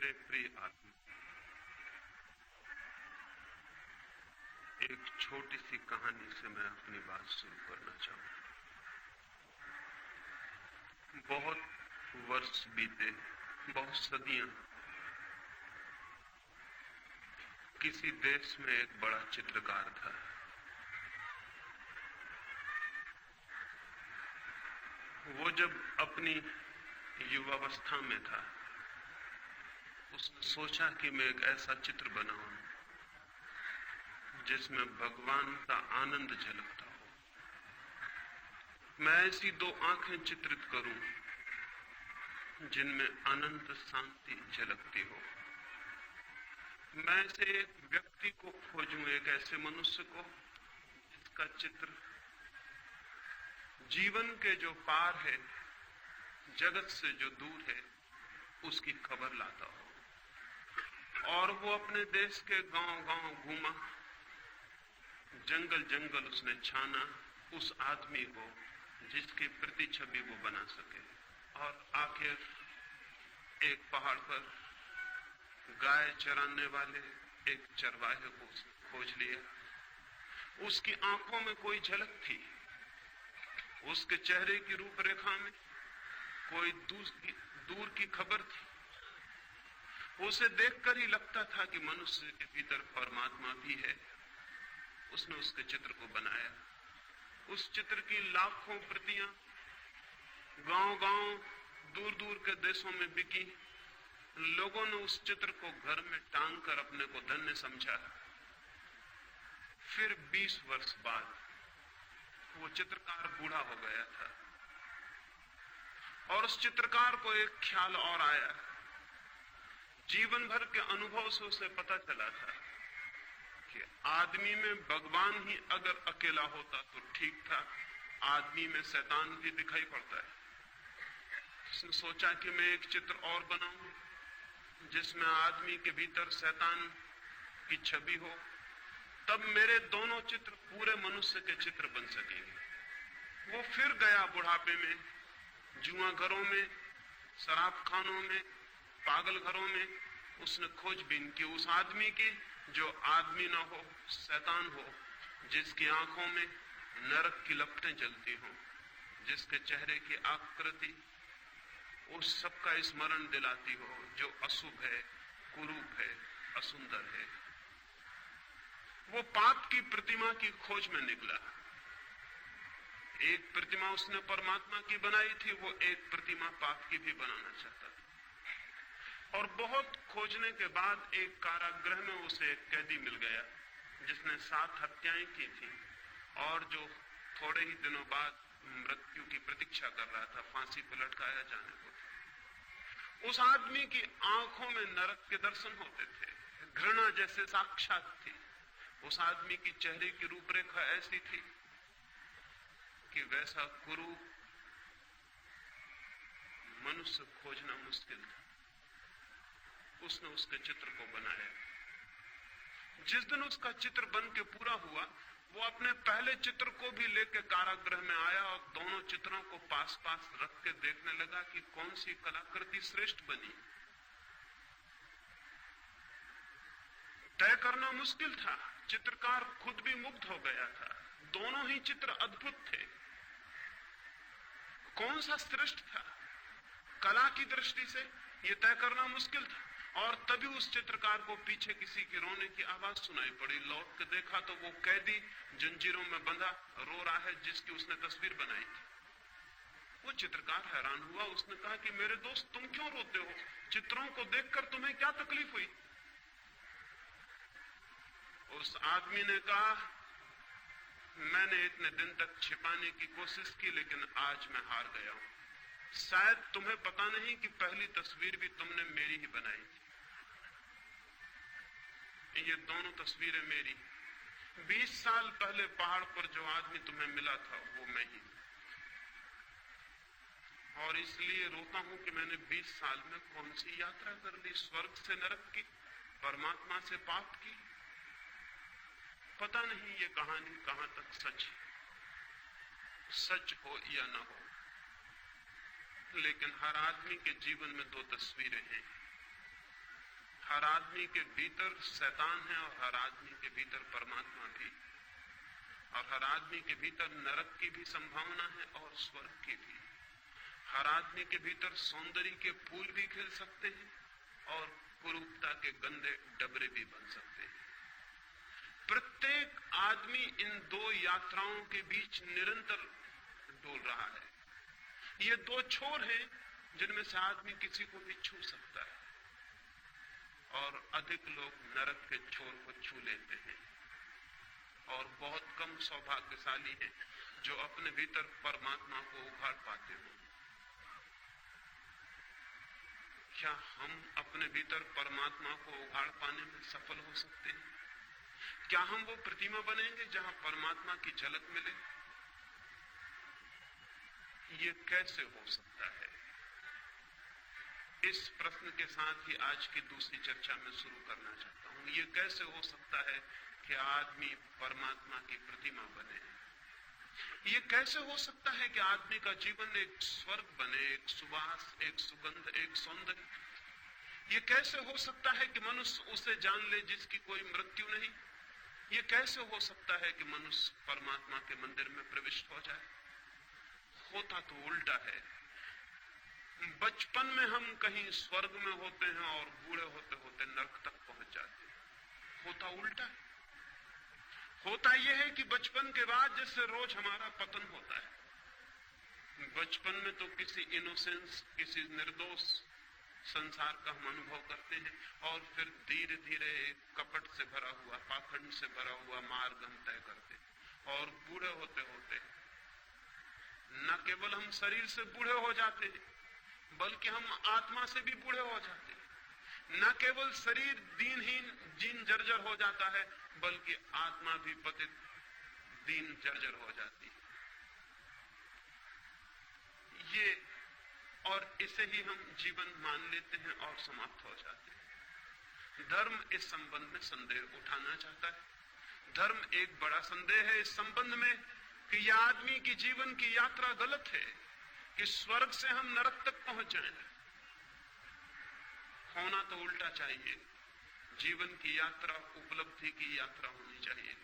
मेरे प्रिय आत्मा, एक छोटी सी कहानी से मैं अपनी बात शुरू करना चाहूंगा। बहुत वर्ष बीते, बहुत सदियां, किसी देश में एक बड़ा चित्रकार था। वो जब अपनी युवावस्था में था, उसने सोचा कि मैं एक ऐसा चित्र बनाऊं जिसमें भगवान का आनंद झलकता हो। मैं ऐसी दो आंखें चित्रित करूं जिनमें अनंत शांति झलकती हो। मैं ऐसे एक व्यक्ति को खोजूं, एक ऐसे मनुष्य को जिसका चित्र जीवन के जो पार है, जगत से जो दूर है, उसकी खबर लाता हो। और वो अपने देश के गांव-गांव घूमा, जंगल जंगल उसने छाना उस आदमी को जिसकी प्रतिछवि वो बना सके। और आखिर एक पहाड़ पर गाय चराने वाले एक चरवाहे को उसने खोज लिया। उसकी आंखों में कोई झलक थी, उसके चेहरे की रूपरेखा में कोई दूर की खबर थी। उसे देखकर ही लगता था कि मनुष्य के भीतर परमात्मा भी है। उसने उसके चित्र को बनाया। उस चित्र की लाखों प्रतियां गांव-गांव, दूर-दूर के देशों में बिकी। लोगों ने उस चित्र को घर में टांग कर अपने को धन्य समझा। फिर 20 वर्ष बाद वो चित्रकार बूढ़ा हो गया था और उस चित्रकार को एक ख्याल और आया। जीवन भर के अनुभव से उसे पता चला था कि आदमी में भगवान ही अगर अकेला होता तो ठीक था, आदमी में शैतान भी दिखाई पड़ता है। उसने सोचा कि मैं एक चित्र और बनाऊं जिसमें आदमी के भीतर शैतान की छवि हो, तब मेरे दोनों चित्र पूरे मनुष्य के चित्र बन सकेंगे। वो फिर गया बुढ़ापे में, जुआ घरों में, शराब खानों में, पागल घरों में। उसने खोजबीन की उस आदमी की जो आदमी न हो, शैतान हो, जिसकी आंखों में नरक की लपटें जलती हों, जिसके चेहरे की आकृति उस सब का स्मरण दिलाती हो जो अशुभ है, कुरूप है, असुंदर है। वो पाप की प्रतिमा की खोज में निकला। एक प्रतिमा उसने परमात्मा की बनाई थी, वो एक प्रतिमा पाप की भी बनाना चाहता था। और बहुत खोजने के बाद एक कारागृह में उसे एक कैदी मिल गया जिसने 7 हत्याएं की थी और जो थोड़े ही दिनों बाद मृत्यु की प्रतीक्षा कर रहा था, फांसी पर लटकाया जाने को। उस आदमी की आंखों में नरक के दर्शन होते थे, घृणा जैसे साक्षात थी। उस आदमी की चेहरे की रूपरेखा ऐसी थी कि वैसा कुरूप मनुष्य खोजना मुश्किल था। उसने उसके चित्र को बनाया। जिस दिन उसका चित्र बन के पूरा हुआ, वो अपने पहले चित्र को भी लेकर कारागृह में आया और दोनों चित्रों को पास पास रख के देखने लगा कि कौन सी कलाकृति श्रेष्ठ बनी। तय करना मुश्किल था। चित्रकार खुद भी मुग्ध हो गया था। दोनों ही चित्र अद्भुत थे। कौन सा श्रेष्ठ था कला की दृष्टि से, यह तय करना मुश्किल था। और तभी उस चित्रकार को पीछे किसी के रोने की आवाज सुनाई पड़ी। लौट के देखा तो वो कैदी जंजीरों में बंधा रो रहा है जिसकी उसने तस्वीर बनाई थी। वो चित्रकार हैरान हुआ। उसने कहा कि मेरे दोस्त, तुम क्यों रोते हो? चित्रों को देखकर तुम्हें क्या तकलीफ हुई? उस आदमी ने कहा, मैंने इतने दिन तक छिपाने की कोशिश की, लेकिन आज मैं हार गया हूं। शायद तुम्हें पता नहीं कि पहली तस्वीर भी तुमने मेरी ही बनाई थी। ये दोनों तस्वीरें मेरी। 20 साल पहले पहाड़ पर जो आदमी तुम्हें मिला था वो मैं ही। और इसलिए रोता हूं कि मैंने 20 साल में कौन सी यात्रा कर ली, स्वर्ग से नरक की, परमात्मा से पाप की। पता नहीं ये कहानी कहां तक सच हो या न हो, लेकिन हर आदमी के जीवन में 2 तस्वीरें हैं। हर आदमी के भीतर शैतान है और हर आदमी के भीतर परमात्मा भी, और हर आदमी के भीतर नरक की भी संभावना है और स्वर्ग की भी। हर आदमी के भीतर सौंदर्य के फूल भी खिल सकते हैं और कुरूपता के गंदे डबरे भी बन सकते हैं। प्रत्येक आदमी इन दो यात्राओं के बीच निरंतर डोल रहा है। ये दो छोर हैं जिनमें से आदमी किसी को भी छू सकता है, और अधिक लोग नरक के छोर को छू लेते हैं, और बहुत कम सौभाग्यशाली हैं जो अपने भीतर परमात्मा को उघाड़ पाते हो। क्या हम अपने भीतर परमात्मा को उघाड़ पाने में सफल हो सकते हैं? क्या हम वो प्रतिमा बनेंगे जहां परमात्मा की झलक मिले? ये कैसे हो सकता है? इस प्रश्न के साथ ही आज की दूसरी चर्चा में शुरू करना चाहता हूं। ये कैसे हो सकता है कि आदमी परमात्मा की प्रतिमा बने? ये कैसे हो सकता है कि आदमी का जीवन एक स्वर्ग बने, एक सुवास, एक सुगंध, एक सौंदर्य? ये कैसे हो सकता है कि मनुष्य उसे जान ले जिसकी कोई मृत्यु नहीं? ये कैसे हो सकता है कि मनुष्य परमात्मा के मंदिर में प्रविष्ट हो जाए? होता तो उल्टा है। बचपन में हम कहीं स्वर्ग में होते हैं और बूढ़े होते होते नरक तक पहुंच जाते हैं। होता उल्टा है। होता यह है कि बचपन के बाद जैसे रोज हमारा पतन होता है। बचपन में तो किसी इनोसेंस, किसी निर्दोष संसार का हम अनुभव करते हैं, और फिर धीरे धीरे कपट से भरा हुआ, पाखंड से भरा हुआ मार्ग हम तय करते हैं। और बूढ़े होते होते न केवल हम शरीर से बूढ़े हो जाते हैं, बल्कि हम आत्मा से भी बूढ़े हो जाते हैं। न केवल शरीर दीनहीन, जीन जर्जर हो जाता है, बल्कि आत्मा भी पतित, दीन जर्जर हो जाती है। ये और इसे ही हम जीवन मान लेते हैं और समाप्त हो जाते हैं। धर्म इस संबंध में संदेह उठाना चाहता है। धर्म एक बड़ा संदेह है इस संबंध में कि यह आदमी की जीवन की यात्रा गलत है, कि स्वर्ग से हम नरक तक पहुंच जाएं। होना तो उल्टा चाहिए। जीवन की यात्रा उपलब्धि की यात्रा होनी चाहिए,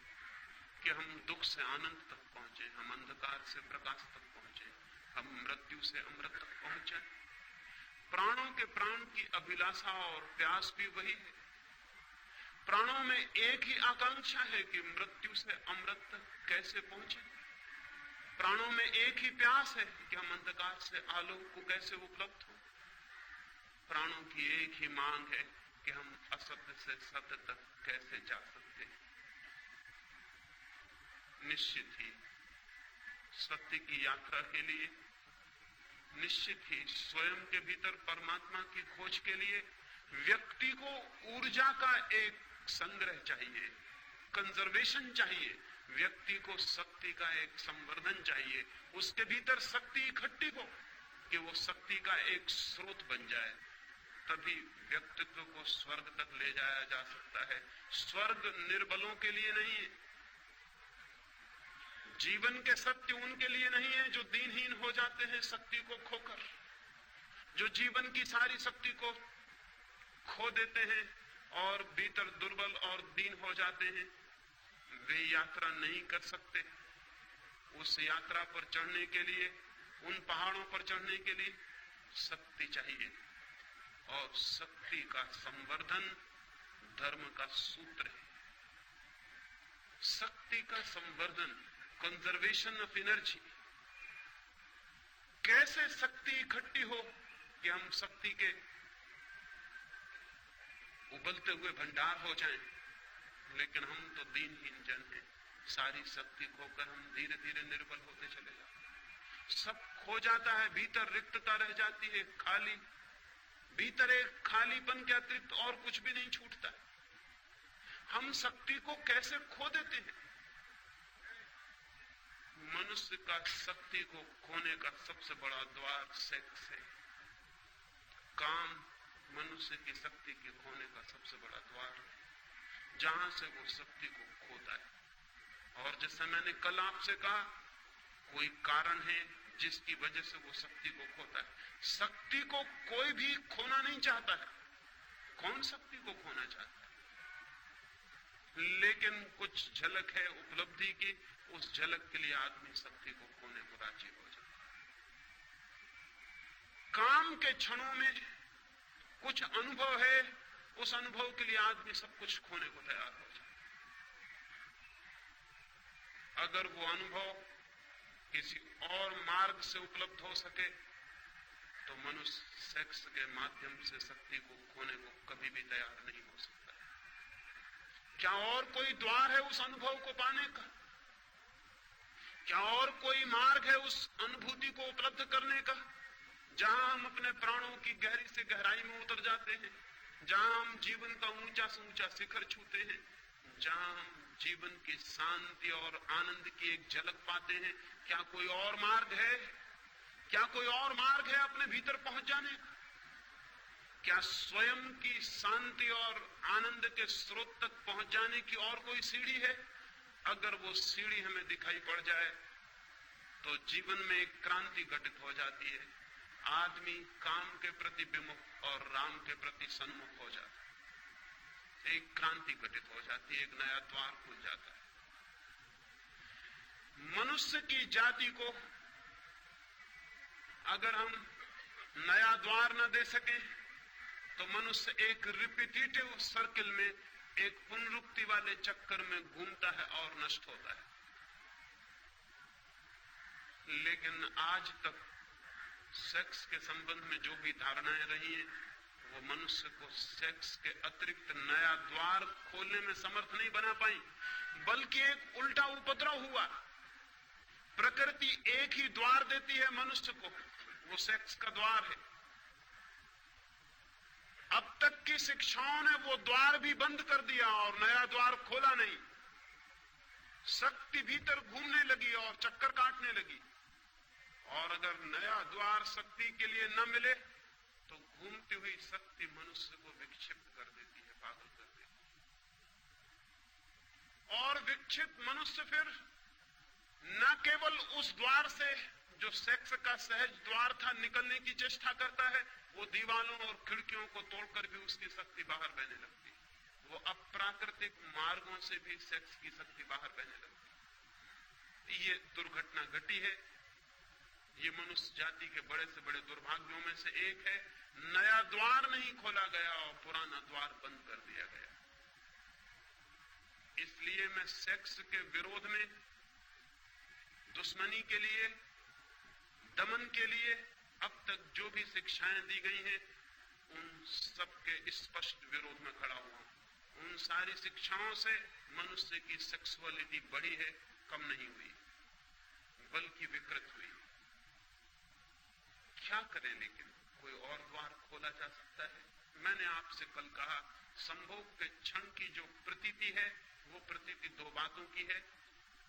कि हम दुख से आनंद तक पहुंचे, हम अंधकार से प्रकाश तक पहुंचे, हम मृत्यु से अमृत तक पहुंच जाएं। प्राणों के प्राण की अभिलाषा और प्यास भी वही है। प्राणों में एक ही आकांक्षा है कि मृत्यु से अमृत तक कैसे पहुंचे। प्राणों में एक ही प्यास है कि हम अंधकार से आलोक को कैसे उपलब्ध हो। प्राणों की एक ही मांग है कि हम असत्य से सत्य तक कैसे जा सकते हैं। निश्चित ही सत्य की यात्रा के लिए, निश्चित ही स्वयं के भीतर परमात्मा की खोज के लिए व्यक्ति को ऊर्जा का एक संग्रह चाहिए, कंजर्वेशन चाहिए। व्यक्ति को शक्ति का एक संवर्धन चाहिए। उसके भीतर शक्ति इकट्ठी हो कि वो शक्ति का एक स्रोत बन जाए, तभी व्यक्तित्व को स्वर्ग तक ले जाया जा सकता है। स्वर्ग निर्बलों के लिए नहीं है। जीवन के सत्य उनके लिए नहीं है जो दीनहीन हो जाते हैं शक्ति को खोकर, जो जीवन की सारी शक्ति को खो देते हैं और भीतर दुर्बल और दीन हो जाते हैं। वे यात्रा नहीं कर सकते। उस यात्रा पर चढ़ने के लिए, उन पहाड़ों पर चढ़ने के लिए शक्ति चाहिए, और शक्ति का संवर्धन धर्म का सूत्र है। शक्ति का संवर्धन, कंजर्वेशन ऑफ एनर्जी। कैसे शक्ति इकट्ठी हो कि हम शक्ति के उबलते हुए भंडार हो जाएं। लेकिन हम तो दीनहीन जन हैं। सारी शक्ति खोकर हम धीरे धीरे निर्बल होते चले जाते। सब खो जाता है, भीतर रिक्तता रह जाती है, खाली। भीतर एक खालीपन के अतिरिक्त और कुछ भी नहीं छूटता। हम शक्ति को कैसे खो देते हैं? मनुष्य का शक्ति को खोने का सबसे बड़ा द्वार सेक्स है। काम मनुष्य की शक्ति के खोने का सबसे बड़ा द्वार है, जहां से वो शक्ति को खोता है। और जैसे मैंने कल आपसे कहा, कोई कारण है जिसकी वजह से वो शक्ति को खोता है। शक्ति को कोई भी खोना नहीं चाहता है। कौन शक्ति को खोना चाहता है? लेकिन कुछ झलक है उपलब्धि की, उस झलक के लिए आदमी शक्ति को खोने को राजी हो जाता है। काम के क्षणों में कुछ अनुभव है, उस अनुभव के लिए आदमी सब कुछ खोने को तैयार हो जाता है। अगर वो अनुभव किसी और मार्ग से उपलब्ध हो सके तो मनुष्य सेक्स के माध्यम से शक्ति को खोने को कभी भी तैयार नहीं हो सकता। क्या और कोई द्वार है उस अनुभव को पाने का? क्या और कोई मार्ग है उस अनुभूति को उपलब्ध करने का, जहां हम अपने प्राणों की गहरी से गहराई में उतर जाते हैं, जहां हम जीवन का ऊंचा से ऊंचा शिखर छूते हैं, जहां हम जीवन की शांति और आनंद की एक झलक पाते हैं? क्या कोई और मार्ग है? क्या कोई और मार्ग है अपने भीतर पहुंच जाने का? क्या स्वयं की शांति और आनंद के स्रोत तक पहुंच जाने की और कोई सीढ़ी है? अगर वो सीढ़ी हमें दिखाई पड़ जाए तो जीवन में एक क्रांति घटित हो जाती है। आदमी काम के प्रति विमुख और राम के प्रति सन्मुख हो जाता है। एक क्रांति घटित हो जाती है, एक नया द्वार खुल जाता है। मनुष्य की जाति को अगर हम नया द्वार न दे सके तो मनुष्य एक रिपीटेटिव सर्किल में, एक पुनरुक्ति वाले चक्कर में घूमता है और नष्ट होता है। लेकिन आज तक सेक्स के संबंध में जो भी धारणाएं रही हैं, वो मनुष्य को सेक्स के अतिरिक्त नया द्वार खोलने में समर्थ नहीं बना पाई, बल्कि एक उल्टा उपद्रव हुआ। प्रकृति एक ही द्वार देती है मनुष्य को, वो सेक्स का द्वार है। अब तक की शिक्षाओं ने वो द्वार भी बंद कर दिया और नया द्वार खोला नहीं। शक्ति भीतर घूमने लगी और चक्कर काटने लगी, और अगर नया द्वार शक्ति के लिए न मिले तो घूमती हुई शक्ति मनुष्य को विक्षिप्त कर देती है, पागल कर देती है। और विक्षिप्त मनुष्य फिर न केवल उस द्वार से जो सेक्स का सहज द्वार था निकलने की चेष्टा करता है, वो दीवारों और खिड़कियों को तोड़कर भी उसकी शक्ति बाहर बहने लगती है। वो अप्राकृतिक मार्गों से भी सेक्स की शक्ति बाहर बहने लगती है। ये दुर्घटना घटी है। ये मनुष्य जाति के बड़े से बड़े दुर्भाग्यों में से एक है। नया द्वार नहीं खोला गया और पुराना द्वार बंद कर दिया गया। इसलिए मैं सेक्स के विरोध में, दुश्मनी के लिए, दमन के लिए अब तक जो भी शिक्षाएं दी गई हैं, उन सबके स्पष्ट विरोध में खड़ा हुआ हूं। उन सारी शिक्षाओं से मनुष्य की सेक्सुअलिटी बढ़ी है, कम नहीं हुई, बल्कि विकृत हुई। क्या करें? लेकिन कोई और द्वार खोला जा सकता है? मैंने आपसे कल कहा, संभोग के क्षण की जो प्रतीति है, वो प्रतीति दो बातों की है,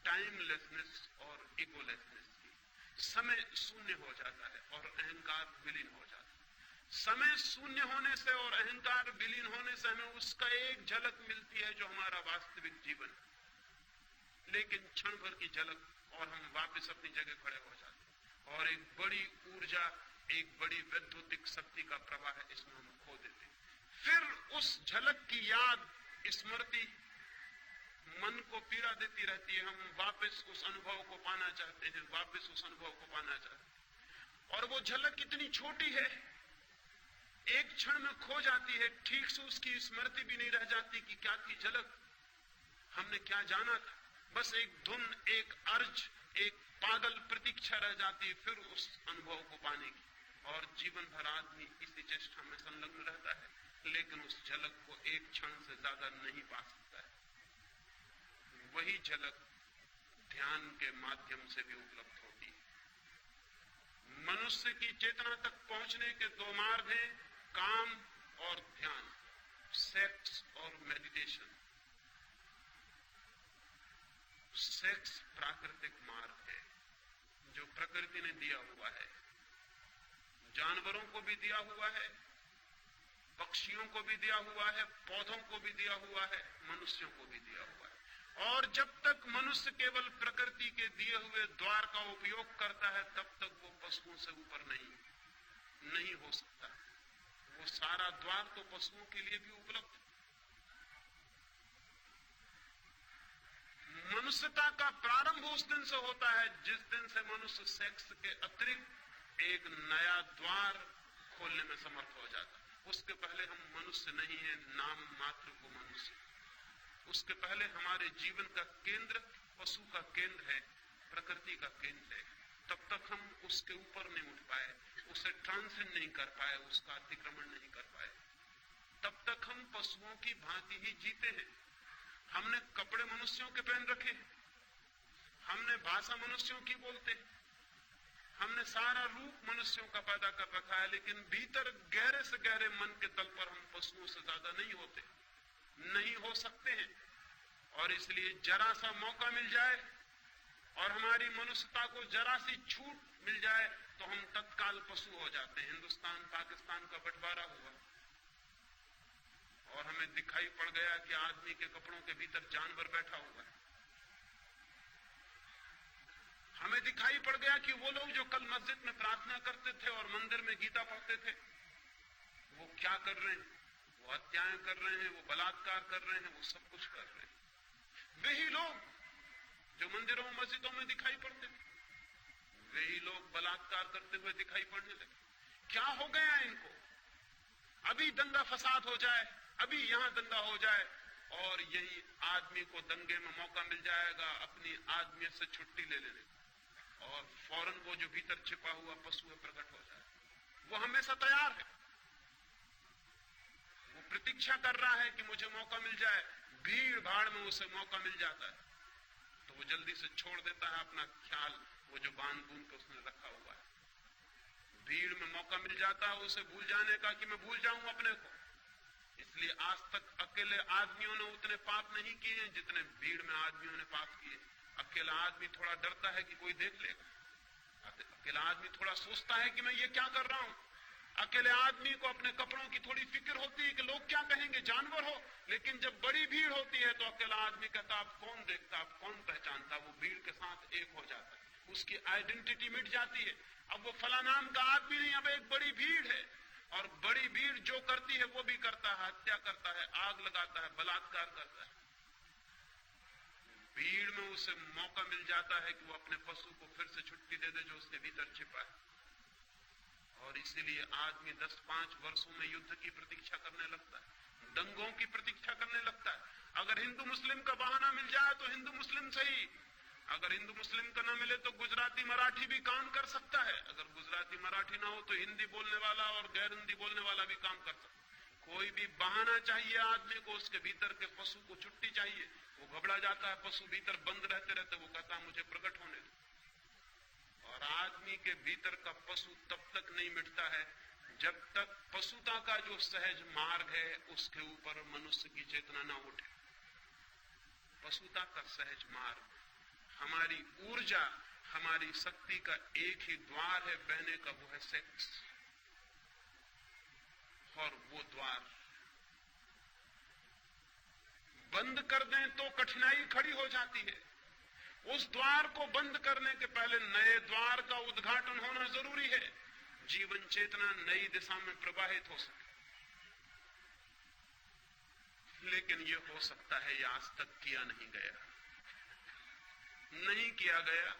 टाइमलेसनेस और इगोलेसनेस की। समय शून्य हो जाता है और अहंकार विलीन हो जाता है। समय शून्य होने से और अहंकार विलीन होने से हमें उसका एक झलक मिलती है जो हमारा वास्तविक जीवन, लेकिन क्षण भर की झलक और हम वापस अपनी जगह खड़े हो जाते हैं और एक बड़ी ऊर्जा, एक बड़ी वैद्युतिक शक्ति का प्रवाह है, इसमें हम खो देते हैं। फिर उस झलक की याद, स्मृति मन को पीड़ा देती रहती है। हम वापस उस अनुभव को पाना चाहते हैं, वापस उस अनुभव को पाना चाहते हैं। और वो झलक इतनी छोटी है, एक क्षण में खो जाती है, ठीक से उसकी स्मृति भी नहीं रह जाती कि क्या थी झलक, हमने क्या जाना था। बस एक धुन, एक अर्ज, एक पागल प्रतीक्षा रह जाती है फिर उस अनुभव को पाने की। और जीवन भर आदमी इसी चेष्टा में संलग्न रहता है, लेकिन उस झलक को एक क्षण से ज्यादा नहीं पा सकता है। वही झलक ध्यान के माध्यम से भी उपलब्ध होती है। मनुष्य की चेतना तक पहुंचने के दो मार्ग हैं, काम और ध्यान, सेक्स और मेडिटेशन। सेक्स प्राकृतिक मार्ग है जो प्रकृति ने दिया हुआ है, जानवरों को भी दिया हुआ है, पक्षियों को भी दिया हुआ है, पौधों को भी दिया हुआ है, मनुष्यों को भी दिया हुआ है। और जब तक मनुष्य केवल प्रकृति के दिए हुए द्वार का उपयोग करता है, तब तक वो पशुओं से ऊपर नहीं हो सकता। वो सारा द्वार तो पशुओं के लिए भी उपलब्ध। मनुष्यता का प्रारंभ उस दिन से होता है जिस दिन से मनुष्य सेक्स के अतिरिक्त एक नया द्वार खोलने में समर्थ हो जाता। उसके पहले हम मनुष्य नहीं है, नाम मात्र को मनुष्य। उसके पहले हमारे जीवन का केंद्र पशु का केंद्र है, प्रकृति का केंद्र है। तब तक हम उसके ऊपर नहीं उठ पाए, उसे ट्रांसेंड नहीं कर पाए, उसका अतिक्रमण नहीं कर पाए। तब तक हम पशुओं की भांति ही जीते हैं। हमने कपड़े मनुष्यों के पहन रखे, हमने भाषा मनुष्यों की बोलते, हमने सारा रूप मनुष्यों का पैदा कर रखा है, लेकिन भीतर गहरे से गहरे मन के तल पर हम पशुओं से ज्यादा नहीं होते, नहीं हो सकते हैं। और इसलिए जरा सा मौका मिल जाए और हमारी मनुष्यता को जरा सी छूट मिल जाए तो हम तत्काल पशु हो जाते हैं। हिंदुस्तान पाकिस्तान का बंटवारा हुआ और हमें दिखाई पड़ गया कि आदमी के कपड़ों के भीतर जानवर बैठा हुआ है। हमें दिखाई पड़ गया कि वो लोग जो कल मस्जिद में प्रार्थना करते थे और मंदिर में गीता पढ़ते थे, वो क्या कर रहे हैं? वो हत्याएं कर रहे हैं, वो बलात्कार कर रहे हैं, वो सब कुछ कर रहे हैं। वही लोग जो मंदिरों मस्जिदों में दिखाई पड़ते थे, वही लोग बलात्कार करते हुए दिखाई पड़ने लगे। क्या हो गया इनको? अभी दंगा फसाद हो जाए, अभी यहां दंगा हो जाए और यही आदमी को दंगे में मौका मिल जाएगा अपनी आदमी से छुट्टी ले लेने, और फौरन वो जो भीतर छिपा हुआ पशु है प्रकट हो जाए। वो हमेशा तैयार है, वो प्रतीक्षा कर रहा है कि मुझे मौका मिल जाए। भीड़ भाड़ में उसे मौका मिल जाता है तो वो जल्दी से छोड़ देता है अपना ख्याल, वो जो बांध बूंद के उसने रखा हुआ है। भीड़ में मौका मिल जाता है उसे भूल जाने का कि मैं भूल जाऊं अपने को। इसलिए आज तक अकेले आदमियों ने उतने पाप नहीं किए हैं जितने भीड़ में आदमियों ने पाप किए। अकेला आदमी थोड़ा डरता है कि कोई देख लेगा, अकेला आदमी थोड़ा सोचता है कि मैं ये क्या कर रहा हूं। अकेले आदमी को अपने कपड़ों की थोड़ी फिक्र होती है कि लोग क्या कहेंगे, जानवर हो। लेकिन जब बड़ी भीड़ होती है तो अकेला आदमी कहता आप कौन देखता, आप कौन पहचानता। वो भीड़ के साथ एक हो जाता है, उसकी आइडेंटिटी मिट जाती है। अब वो फला नाम का आदमी नहीं, अब एक बड़ी भीड़ है और बड़ी भीड़ जो करती है वो भी करता है, हत्या करता है, आग लगाता है, बलात्कार करता है। भीड़ में उसे मौका मिल जाता है कि वो अपने पशु को फिर से छुट्टी दे दे जो उसके भीतर छिपा है। और इसीलिए आदमी 10-5 वर्षों में युद्ध की प्रतीक्षा करने लगता है, दंगों की प्रतीक्षा करने लगता है। अगर हिंदू मुस्लिम का बहाना मिल जाए तो हिंदू मुस्लिम सही, अगर हिंदू मुस्लिम का ना मिले तो गुजराती मराठी भी काम कर सकता है। अगर गुजराती मराठी ना हो तो हिंदी बोलने वाला और गैर हिंदी बोलने वाला भी काम कर सकता है। कोई भी बहाना चाहिए आदमी को, उसके भीतर के पशु को छुट्टी चाहिए। वो घबरा जाता है, पशु भीतर बंद रहते रहते वो कहता है मुझे प्रकट होने दो। और आदमी के भीतर का पशु तब तक नहीं मिटता है जब तक पशुता का जो सहज मार्ग है उसके ऊपर मनुष्य की चेतना ना उठे। पशुता का सहज मार्ग, हमारी ऊर्जा, हमारी शक्ति का एक ही द्वार है बहने का, वो है सेक्स। और वो द्वार बंद कर दें तो कठिनाई खड़ी हो जाती है। उस द्वार को बंद करने के पहले नए द्वार का उद्घाटन होना जरूरी है, जीवन चेतना नई दिशा में प्रवाहित हो सके। लेकिन यह हो सकता है यह आज तक किया नहीं गया, नहीं किया गया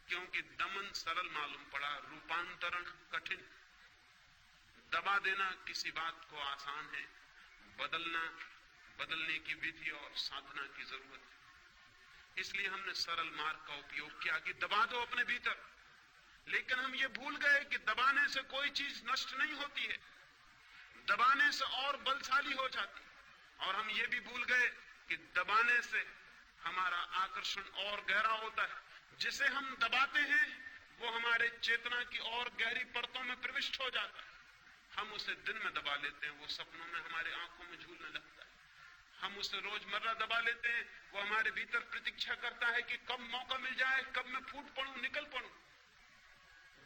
क्योंकि दमन सरल मालूम पड़ा, रूपांतरण कठिन। दबा देना किसी बात को आसान है, बदलने की विधि और साधना की जरूरत है। इसलिए हमने सरल मार्ग का उपयोग किया कि दबा दो अपने भीतर। लेकिन हम ये भूल गए कि दबाने से कोई चीज नष्ट नहीं होती है, दबाने से और बलशाली हो जाती। और हम ये भी भूल गए कि दबाने से हमारा आकर्षण और गहरा होता है। जिसे हम दबाते हैं वो हमारे चेतना की और गहरी परतों में प्रविष्ट हो जाता है। हम उसे दिन में दबा लेते हैं, वो सपनों में हमारे आंखों में झूलने लगता है। हम उसे रोजमर्रा दबा लेते हैं, वो हमारे भीतर प्रतीक्षा करता है कि कब मौका मिल जाए, कब मैं फूट पड़ूं, निकल पड़ूं।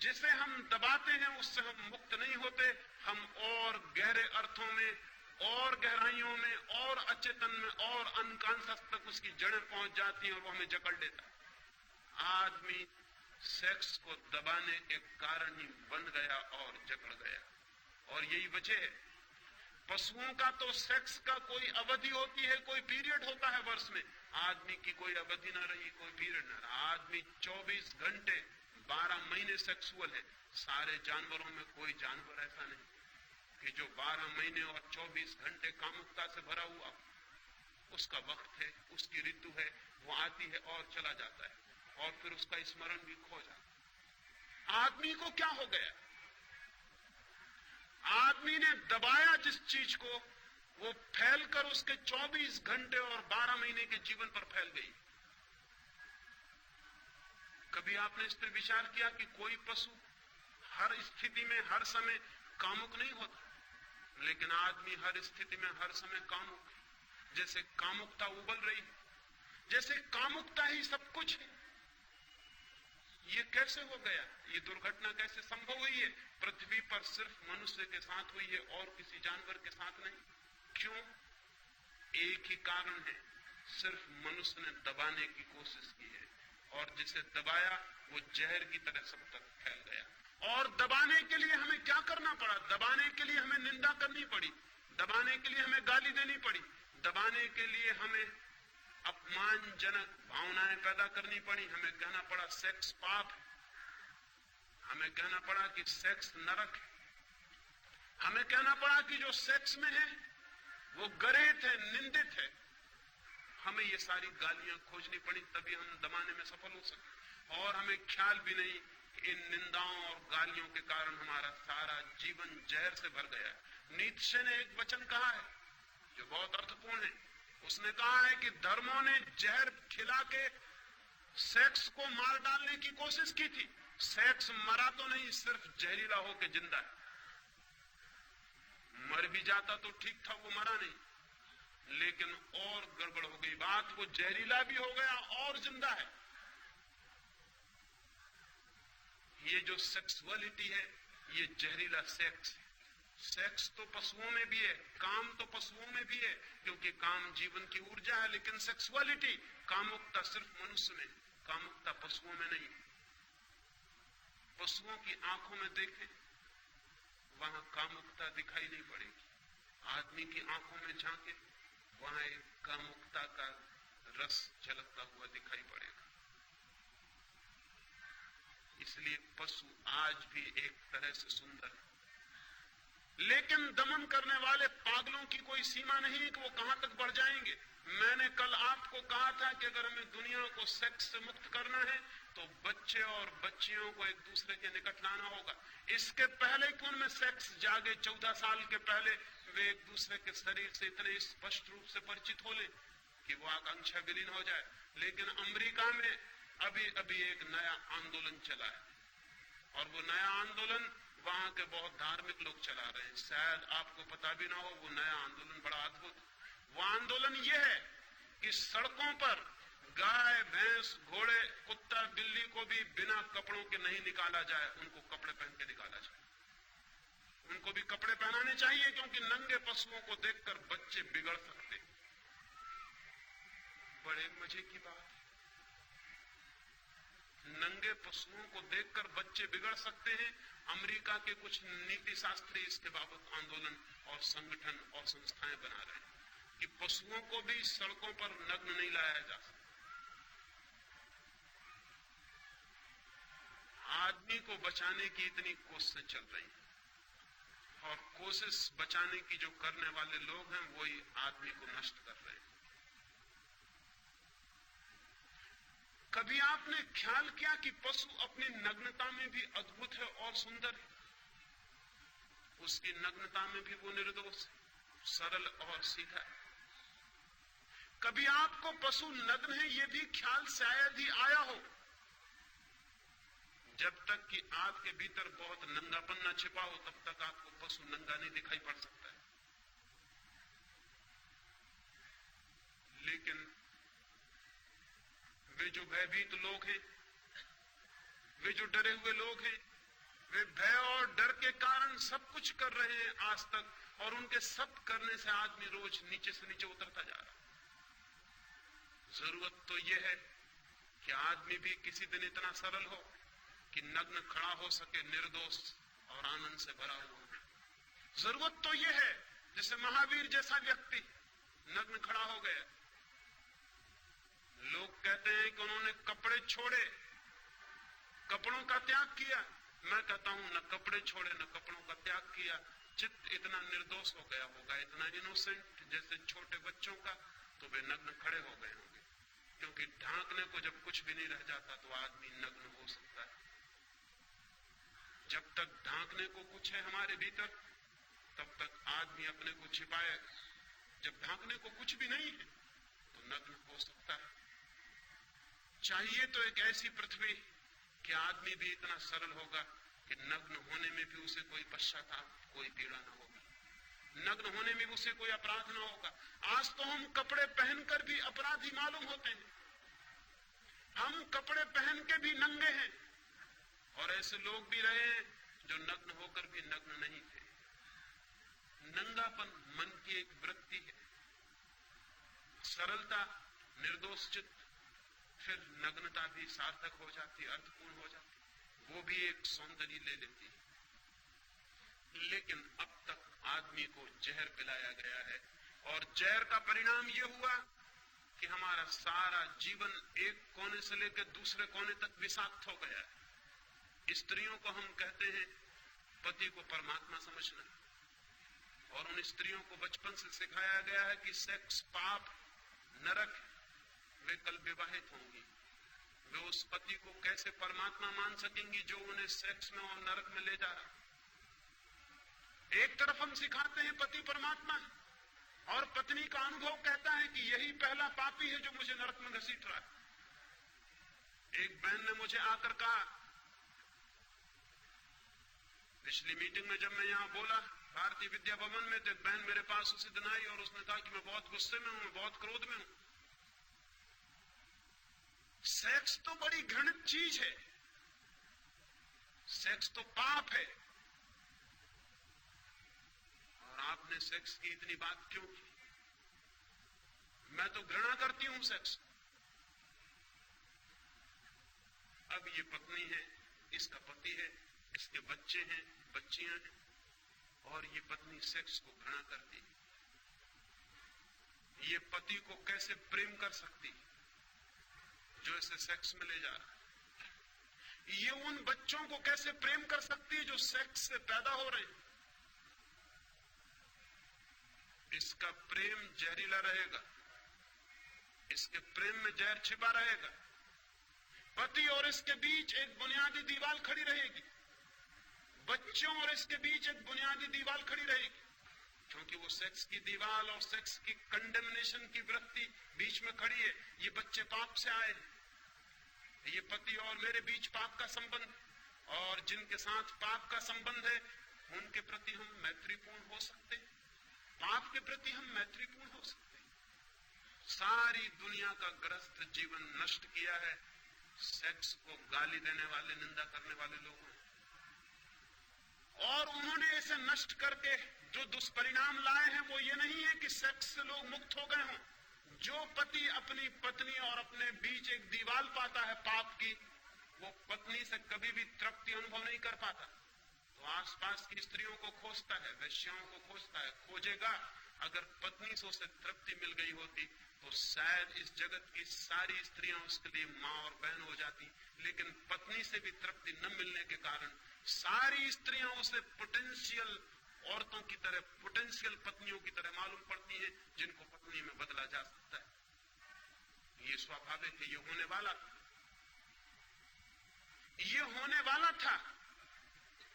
जिसे हम दबाते हैं उससे हम मुक्त नहीं होते, हम और गहरे अर्थों में और गहराइयों में और अचेतन में और अनकॉन्शियस तक उसकी जड़ें पहुंच जाती हैं और वो हमें जकड़ लेता है। आदमी सेक्स को दबाने के कारण ही बन गया और जकड़ गया। और यही वजह है पशुओं का तो सेक्स का कोई अवधि होती है, कोई पीरियड होता है वर्ष में। आदमी की कोई अवधि ना रही, कोई पीरियड ना रहा। आदमी 24 घंटे 12 महीने सेक्सुअल है। सारे जानवरों में कोई जानवर ऐसा नहीं कि जो 12 महीने और 24 घंटे कामुकता से भरा हुआ। उसका वक्त है, उसकी ऋतु है, वो आती है और चला जाता है, और फिर उसका स्मरण भी खो जाता है। आदमी को क्या हो गया? आदमी ने दबाया जिस चीज को, वो फैलकर उसके 24 घंटे और 12 महीने के जीवन पर फैल गई। कभी आपने इस पर विचार किया कि कोई पशु हर स्थिति में हर समय कामुक नहीं होता, लेकिन आदमी हर स्थिति में हर समय कामुक है। जैसे कामुकता उबल रही है, जैसे कामुकता ही सब कुछ है। ये कैसे हो गया? ये दुर्घटना कैसे संभव हुई है? पृथ्वी पर सिर्फ मनुष्य के साथ हुई है और किसी जानवर के साथ नहीं। क्यों? एक ही कारण है, सिर्फ मनुष्य ने दबाने की कोशिश की है, और जिसे दबाया वो जहर की तरह सब तक फैल गया। और दबाने के लिए हमें क्या करना पड़ा? दबाने के लिए हमें निंदा करनी पड़ी, दबाने के लिए हमें गाली देनी पड़ी, दबाने के लिए हमें अपमानजनक भावनाएं पैदा करनी पड़ी। हमें कहना पड़ा सेक्स पाप है, हमें कहना पड़ा कि सेक्स नरक है, हमें कहना पड़ा कि जो सेक्स में है वो गरेत है, निंदित है। हमें ये सारी गालियां खोजनी पड़ी, तभी हम दबाने में सफल हो सके। और हमें ख्याल भी नहीं कि इन निंदाओं और गालियों के कारण हमारा सारा जीवन जहर से भर गया है। नीत्शे ने एक वचन कहा है जो बहुत अर्थपूर्ण है। उसने कहा है कि धर्मों ने जहर खिला के सेक्स को मार डालने की कोशिश की थी। सेक्स मरा तो नहीं, सिर्फ जहरीला होकर जिंदा है। मर भी जाता तो ठीक था, वो मरा नहीं। लेकिन और गड़बड़ हो गई बात, वो जहरीला भी हो गया और जिंदा है। ये जो सेक्सुअलिटी है, ये जहरीला सेक्स है। सेक्स तो पशुओं में भी है, काम तो पशुओं में भी है, क्योंकि काम जीवन की ऊर्जा है। लेकिन सेक्सुअलिटी, कामुकता सिर्फ मनुष्य में, कामुकता पशुओं में नहीं। पशुओं की आंखों में देखें, वहां कामुकता दिखाई नहीं पड़ेगी। आदमी की आंखों में झांके, वहां एक कामुकता का रस झलकता हुआ दिखाई पड़ेगा। इसलिए पशु आज भी एक तरह से सुंदर है, लेकिन दमन करने वाले पागलों की कोई सीमा नहीं कि वो कहां तक बढ़ जाएंगे। मैंने कल आपको कहा था कि अगर हमें दुनिया को सेक्स से मुक्त करना है तो बच्चे और बच्चियों को एक दूसरे के निकट लाना होगा। इसके पहले कि उनमें सेक्स जागे, 14 साल के पहले वे एक दूसरे के शरीर से इतने स्पष्ट रूप से परिचित हो ले कि वो आकांक्षा विलीन हो जाए। लेकिन अमेरिका में अभी अभी एक नया आंदोलन चला है, और वो नया आंदोलन वहां के बहुत धार्मिक लोग चला रहे हैं। शायद आपको पता भी ना हो, वो नया आंदोलन बड़ा अद्भुत। वो आंदोलन ये है कि सड़कों पर गाय, भैंस, घोड़े, कुत्ता, बिल्ली को भी बिना कपड़ों के नहीं निकाला जाए, उनको कपड़े पहन के निकाला जाए। उनको भी कपड़े पहनाने चाहिए, क्योंकि नंगे पशुओं को देखकर बच्चे बिगड़ सकते। बड़े मजे की बात है, नंगे पशुओं को देखकर बच्चे बिगड़ सकते हैं। अमेरिका के कुछ नीति शास्त्री इसके बाबत आंदोलन और संगठन और संस्थाएं बना रहे हैं कि पशुओं को भी सड़कों पर नग्न नहीं लाया जा सकता। आदमी को बचाने की इतनी कोशिशें चल रही हैं, और कोशिश बचाने की जो करने वाले लोग हैं वही आदमी को नष्ट कर रहे हैं। कभी आपने ख्याल किया कि पशु अपनी नग्नता में भी अद्भुत है और सुंदर है? उसकी नग्नता में भी वो निर्दोष है, सरल और सीधा है। कभी आपको पशु नग्न है ये भी ख्याल शायद ही आया हो, जब तक कि आपके भीतर बहुत नंगापन न छिपा हो, तब तक आपको पशु नंगा नहीं दिखाई पड़ सकता है। लेकिन वे जो भयभीत लोग हैं, वे जो डरे हुए लोग हैं, वे भय और डर के कारण सब कुछ कर रहे हैं आज तक, और उनके सब करने से आदमी रोज नीचे से नीचे उतरता जा रहा है। जरूरत तो यह है कि आदमी भी किसी दिन इतना सरल हो कि नग्न खड़ा हो सके, निर्दोष और आनंद से भरा हुआ। जरूरत तो यह है जैसे महावीर जैसा व्यक्ति नग्न खड़ा हो गया। लोग कहते हैं कि उन्होंने कपड़े छोड़े, कपड़ों का त्याग किया। मैं कहता हूं न कपड़े छोड़े न कपड़ों का त्याग किया, चित्त इतना निर्दोष हो गया होगा, इतना इनोसेंट जैसे छोटे बच्चों का, तो वे नग्न खड़े हो गए होंगे। क्योंकि ढांकने को जब कुछ भी नहीं रह जाता तो आदमी नग्न हो सकता है। जब तक ढांकने को कुछ है हमारे भीतर, तब तक आदमी अपने को छिपाएगा। जब ढांकने को कुछ भी नहीं है तो नग्न हो सकता है। चाहिए तो एक ऐसी पृथ्वी कि आदमी भी इतना सरल होगा कि नग्न होने में भी उसे कोई पश्चाताप, कोई पीड़ा न होगी, नग्न होने में उसे कोई अपराध न होगा। आज तो हम कपड़े पहनकर भी अपराधी मालूम होते हैं। हम कपड़े पहन के भी नंगे हैं, और ऐसे लोग भी रहे हैं जो नग्न होकर भी नग्न नहीं थे। नंगापन मन की एक वृत्ति है, सरलता, निर्दोष चित्त, फिर नग्नता भी सार्थक हो जाती, अर्थपूर्ण हो जाती, वो भी एक सौंदर्य ले लेती है। लेकिन अब तक आदमी को जहर पिलाया गया है, और जहर का परिणाम यह हुआ कि हमारा सारा जीवन एक कोने से लेकर दूसरे कोने तक विषाक्त हो गया है। स्त्रियों को हम कहते हैं पति को परमात्मा समझना, और उन स्त्रियों को बचपन से सिखाया गया है कि सेक्स पाप, नरक, वे कल विवाहित होंगी। वे उस पति को कैसे परमात्मा मान सकेंगी जो उन्हें सेक्स में और नरक में ले जा रहा। एक तरफ हम सिखाते हैं पति परमात्मा है, और पत्नी का अनुभव कहता है कि यही पहला पापी है जो मुझे नरक में घसीट रहा है। एक बहन ने मुझे आकर कहा, पिछली मीटिंग में जब मैं यहां बोला भारतीय विद्या भवन में, तो एक बहन मेरे पास उसी दिन आई और उसने कहा कि मैं बहुत गुस्से में हूं, मैं बहुत क्रोध में हूं। सेक्स तो बड़ी घृणित चीज है, सेक्स तो पाप है, और आपने सेक्स की इतनी बात क्यों की? मैं तो घृणा करती हूं सेक्स। अब ये पत्नी है, इसका पति है, इसके बच्चे हैं, बच्चियां हैं, और ये पत्नी सेक्स को घृणा करती है। ये पति को कैसे प्रेम कर सकती जो इसे सेक्स में ले जा रहा है? ये उन बच्चों को कैसे प्रेम कर सकती है जो सेक्स से पैदा हो रहे हैं? इसका प्रेम जहरीला रहेगा, इसके प्रेम में जहर छिपा रहेगा। पति और इसके बीच एक बुनियादी दीवार खड़ी रहेगी, बच्चों और इसके बीच एक बुनियादी दीवार खड़ी रहेगी, क्योंकि वो सेक्स की दीवार और सेक्स की कंडेमनेशन की वृत्ति बीच में खड़ी है। ये बच्चे पाप से आए हैं, ये पति और मेरे बीच पाप का संबंध, और जिनके साथ पाप का संबंध है उनके प्रति हम मैत्रीपूर्ण हो सकते हैं, पाप के प्रति हम मैत्रीपूर्ण हो सकते हैं। सारी दुनिया का ग्रस्त जीवन नष्ट किया है सेक्स को गाली देने वाले, निंदा करने वाले लोगों ने, और उन्होंने इसे नष्ट करके जो दुष्परिणाम लाए हैं वो ये नहीं है कि सेक्स से लोग मुक्त हो गए हों। जो पति अपनी पत्नी और अपने बीच एक दीवार पाता है पाप की, वो पत्नी से कभी भी तृप्ति अनुभव नहीं कर पाता, तो आसपास की स्त्रियों को खोजता है, वेश्याओं को खोजता है, खोजेगा। अगर पत्नी से उसे तृप्ति मिल गई होती तो शायद इस जगत की सारी स्त्रियां उसके लिए मां और बहन हो जाती, लेकिन पत्नी से भी तृप्ति न मिलने के कारण सारी स्त्रियां उसे पोटेंशियल औरतों की तरह, पोटेंशियल पत्नियों की तरह मालूम पड़ती हैं, जिनको पत्नी में बदला जा सकता है। ये स्वाभाविक है, ये होने वाला था, ये होने वाला था,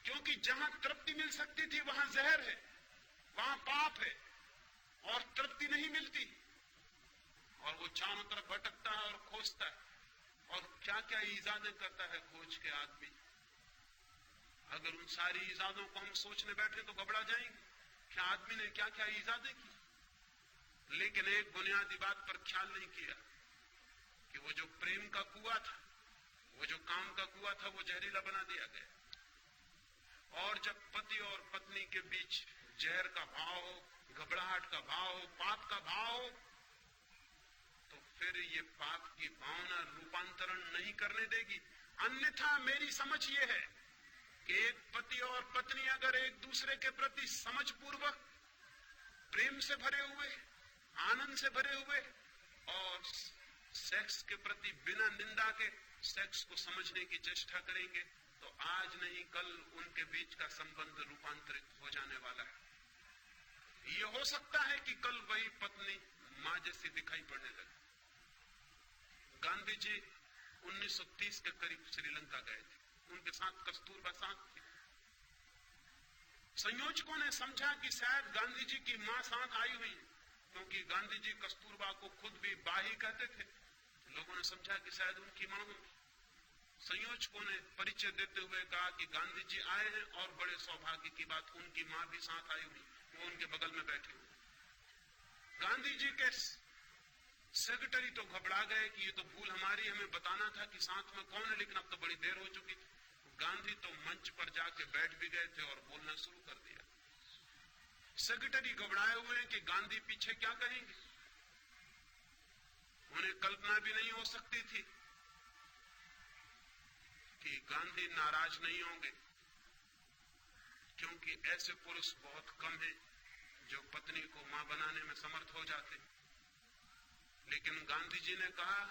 क्योंकि जहां तृप्ति मिल सकती थी वहां जहर है, वहां पाप है, और तृप्ति नहीं मिलती, और वो चारों तरफ भटकता है और खोजता है, और क्या क्या ईजादें करता है खोज के आदमी। अगर उन सारी ईजादों को हम सोचने बैठे तो घबरा जाएंगे कि आदमी ने क्या क्या ईजादें की। लेकिन एक बुनियादी बात पर ख्याल नहीं किया कि वो जो प्रेम का कुआं था, वो जो काम का कुआं था, वो जहरीला बना दिया गया। और जब पति और पत्नी के बीच जहर का भाव हो, घबराहट का भाव हो, पाप का भाव हो, तो फिर ये पाप की भावना रूपांतरण नहीं करने देगी। अन्यथा मेरी समझ ये है कि एक पति और पत्नी अगर एक दूसरे के प्रति समझ पूर्वक प्रेम से भरे हुए, आनंद से भरे हुए और सेक्स के प्रति बिना निंदा के सेक्स को समझने की चेष्टा करेंगे तो आज नहीं कल उनके बीच का संबंध रूपांतरित हो जाने वाला है। यह हो सकता है कि कल वही पत्नी मां जैसी दिखाई पड़ने लगे। गांधी जी 1930 के करीब श्रीलंका गए थे, उनके साथ कस्तूरबा साथ थी। संयोजकों ने समझा कि शायद गांधी जी की मां साथ आई हुई है, क्योंकि गांधी जी कस्तूरबा को खुद भी बा ही कहते थे। लोगों ने समझा कि शायद उनकी मां होगी। संयोजकों ने परिचय देते हुए कहा कि गांधी जी आए हैं और बड़े सौभाग्य की बात उनकी मां भी साथ आई हुई, वो उनके बगल में बैठी हुई। गांधी जी के सेक्रेटरी तो घबरा गए कि ये तो भूल हमारी, हमें बताना था कि साथ में कौन है, लेकिन अब तो बड़ी देर हो चुकी थी। गांधी तो मंच पर जाके बैठ भी गए थे और बोलना शुरू कर दिया। सेक्रेटरी घबराए हुए हैं कि गांधी पीछे क्या कहेंगे। उन्हें कल्पना भी नहीं हो सकती थी कि गांधी नाराज नहीं होंगे, क्योंकि ऐसे पुरुष बहुत कम हैं जो पत्नी को मां बनाने में समर्थ हो जाते। लेकिन गांधी जी ने कहा